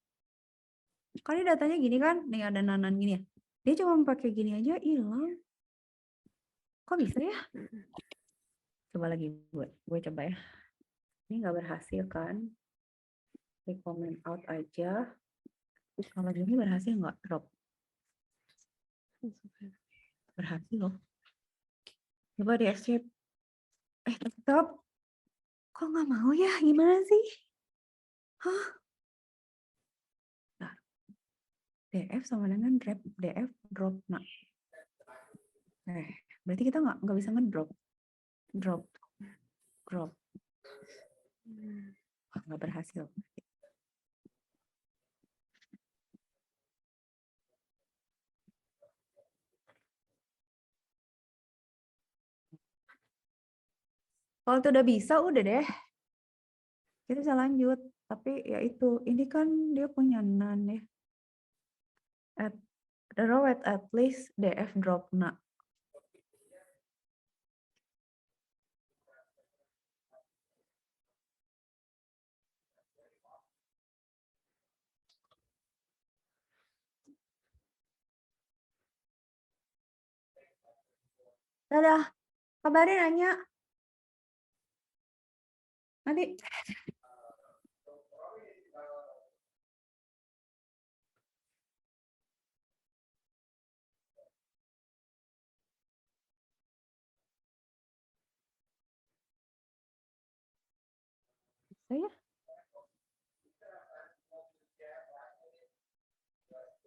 Speaker 1: Kan ini datanya gini kan, nih ada nanan gini ya. Dia cuma pakai gini aja hilang. Kok bisa ya? Coba lagi gue coba ya. Ini nggak berhasil kan? Comment out aja. Kalau gini berhasil nggak drop? Berhasil loh. Coba di escape. Tetap. Kok nggak mau ya? Gimana sih? Hah? Nah, DF sama dengan DF drop. Nah, berarti kita nggak bisa ngedrop. Drop. Nggak berhasil. Kalau itu udah bisa, udah deh. Kita bisa lanjut. Tapi ya itu, ini kan dia punya none ya. At the row at least DF drop. Nah, dadah. Kabarin nanya. Nanti. Saya.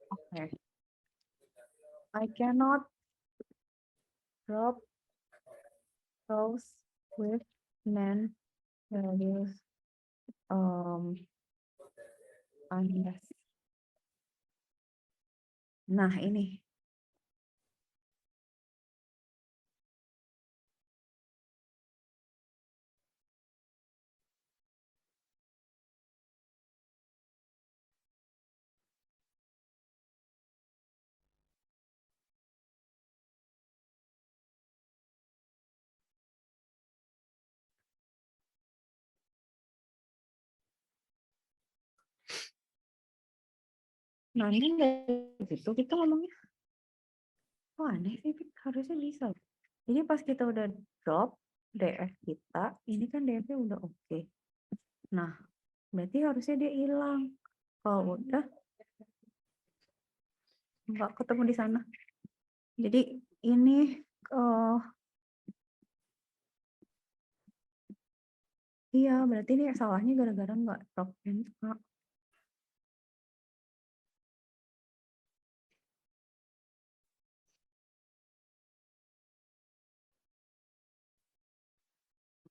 Speaker 1: Okay. I cannot drop rows with non values. Pandas. Nah, ini. Nah, ini nggak gitu kita ngomongnya. Oh, aneh sih, Pik. Harusnya bisa. Jadi pas kita udah drop DF kita, ini kan DF-nya udah oke. Nah, berarti harusnya dia hilang. Kalau udah, nggak ketemu di sana. Jadi ini iya, berarti ini salahnya gara-gara nggak drop NA.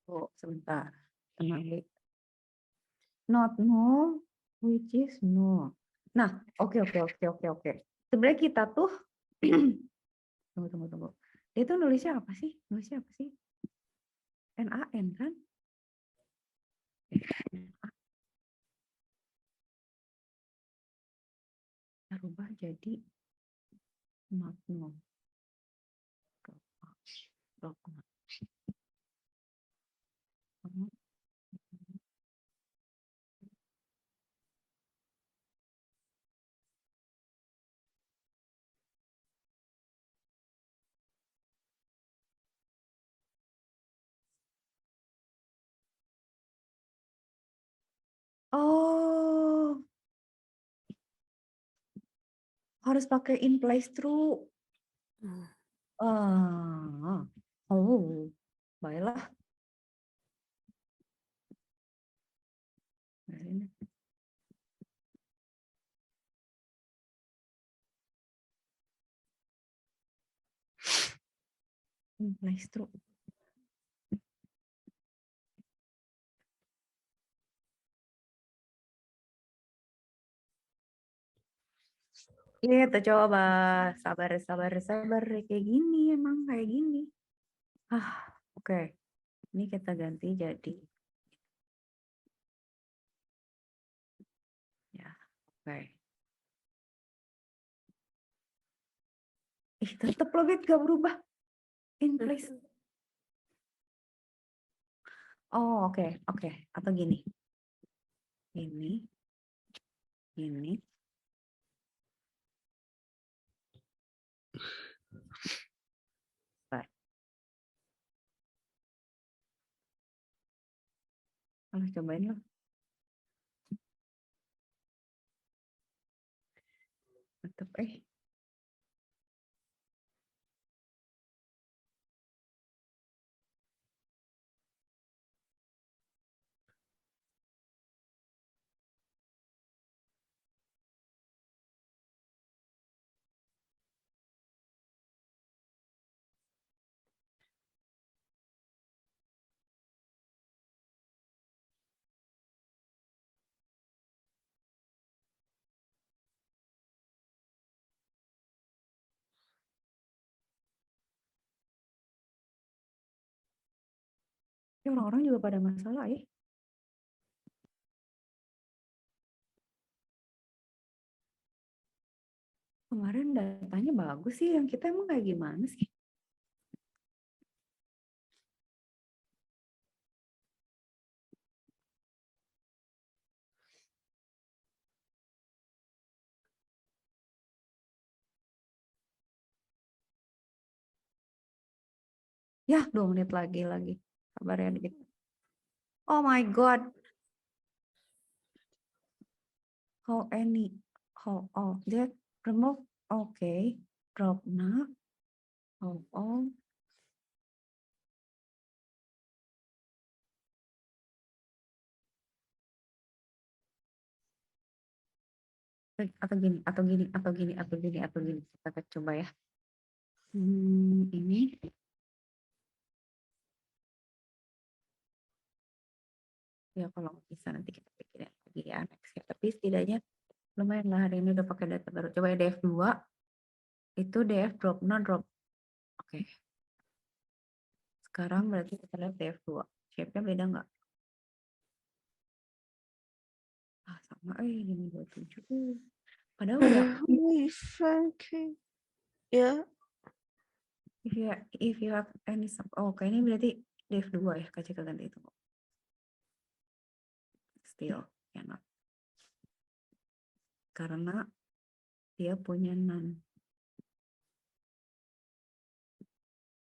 Speaker 1: Oh, sebentar. Tenang, Dik. Not no, which is no. Nah, oke. Sebenarnya kita tuh tunggu. Dia tuh nulisnya apa sih? NaN kan? Kita rubah jadi not no. Drop not. Oh, harus pakai in place true. Oh, baiklah. In place true. Itu coba sabar kayak gini emang kayak gini. Oke. Ini kita ganti jadi ya. Oke. Tetep loh Bet gak berubah. In place. Oh, oke. Atau gini. Ini. Bentar. Cobain loh. Tetep orang-orang juga pada masalah ya. Kemarin datanya bagus sih, yang kita emang kayak gimana sih? Ya, 2 menit lagi. Sabar ya dikit. Oh my God. That remove. Okay. Drop now. Oh. Atau gini. Kita coba ya. Ini. Ya kalau bisa nanti kita pikirin lagi. Iya, next ya. Tapi setidaknya lumayan lah hari ini udah pakai data baru. Coba ya DF2, itu DF drop-nya drop. Oke. Sekarang berarti kita lihat DF2. Shape-nya beda nggak? Ah, sama, 527. Padahal udah,
Speaker 2: Ya,
Speaker 1: if you have any, oke ini berarti DF2 ya, kasih ke ganti itu. Still, cannot. Karena dia punya none.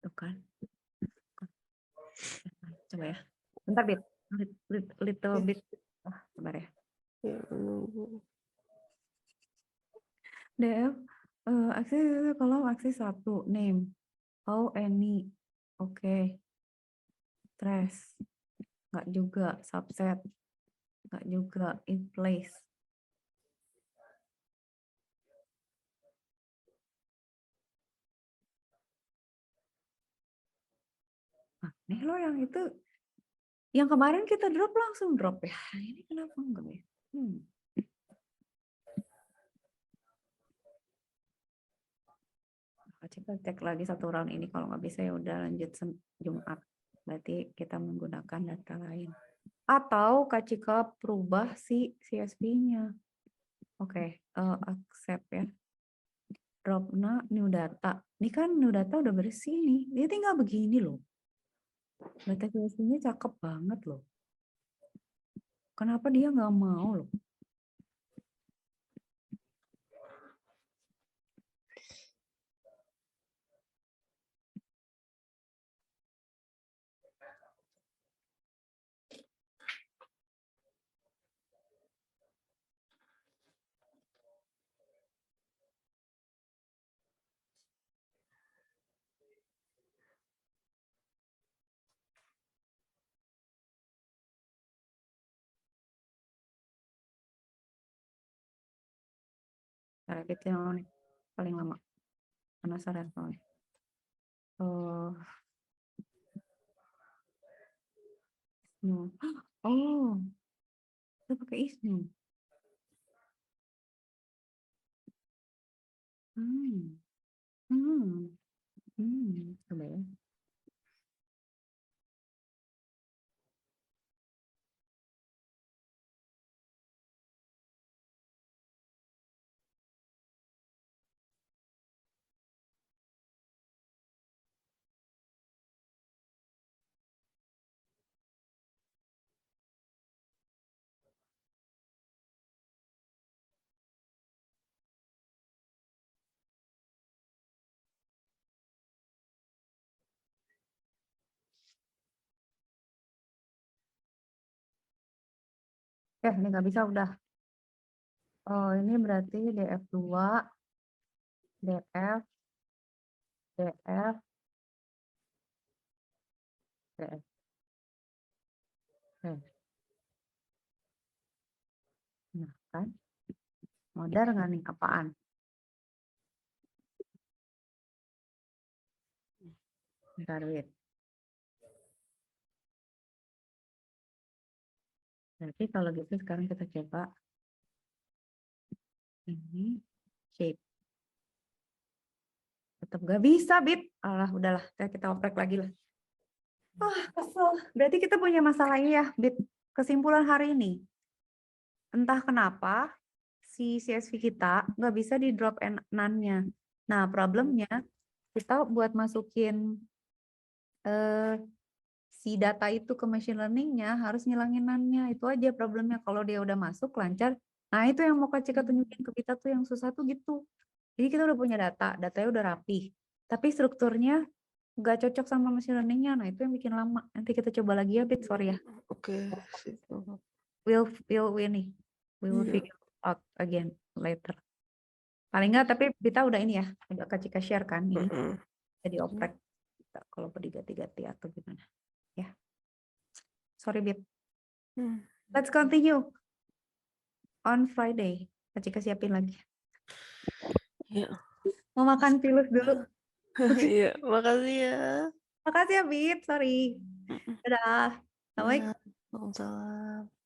Speaker 1: Tuh kan. Coba ya. Bentar, Bit. Little bit. Sabar ya.
Speaker 2: ya menunggu.
Speaker 1: DF, akses kalau akses 1, name. Oh, any. Oke. Trash. Nggak juga. Subset. Nggak juga. In place. Nah, nih lo yang itu. Yang kemarin kita drop langsung drop ya. Ini kenapa enggak ya? Coba cek lagi satu round ini. Kalau nggak bisa ya udah lanjut Jumat. Berarti kita menggunakan data lain. Atau Kacika perubah si CSV-nya. Oke, accept ya. Drop-nya new data. Ini kan new data udah bersih nih. Dia tinggal begini loh. Data CSV-nya cakep banget loh. Kenapa dia nggak mau loh? Cara kita yang paling lama. Penasaran soalnya. No. Oh, kita pakai ISNU. Coba ya. Ini nggak bisa udah. Oh, ini berarti DF2, DF, DF, DF. Nah, kan? Modar nggak nih? Apaan? Bentar, wait. Berarti kalau gitu sekarang kita coba ini shape. Tetap nggak bisa, Bit. Alah, udahlah. Kita oprek lagi lah. Kesel. Berarti kita punya masalah ini ya, Bit. Kesimpulan hari ini. Entah kenapa si CSV kita nggak bisa di drop none-nya. Nah, problemnya kita buat masukin si data itu ke machine learning-nya harus ngilangin none-nya. Itu aja problemnya. Kalau dia udah masuk lancar. Nah, itu yang mau Kak Cika tunjukin ke kita tuh yang susah tuh gitu. Jadi kita udah punya data, datanya udah rapih. Tapi strukturnya nggak cocok sama machine learning-nya. Nah, itu yang bikin lama. Nanti kita coba lagi ya, Bit. Sorry ya.
Speaker 2: Oke.
Speaker 1: We will figure out again later. Paling nggak, tapi kita udah ini ya, udah Kak Cika share kan ini. Jadi oprek kalau diganti-ganti atau gimana. Ya. Sorry, Bit. Let's continue. On Friday. Kak Cika siapin lagi.
Speaker 2: Iya.
Speaker 1: Mau makan pilus dulu.
Speaker 2: Iya, makasih ya.
Speaker 1: Makasih ya, Bit. Sorry. Dadah. Assalamualaikum.
Speaker 2: Waalaikumsalam.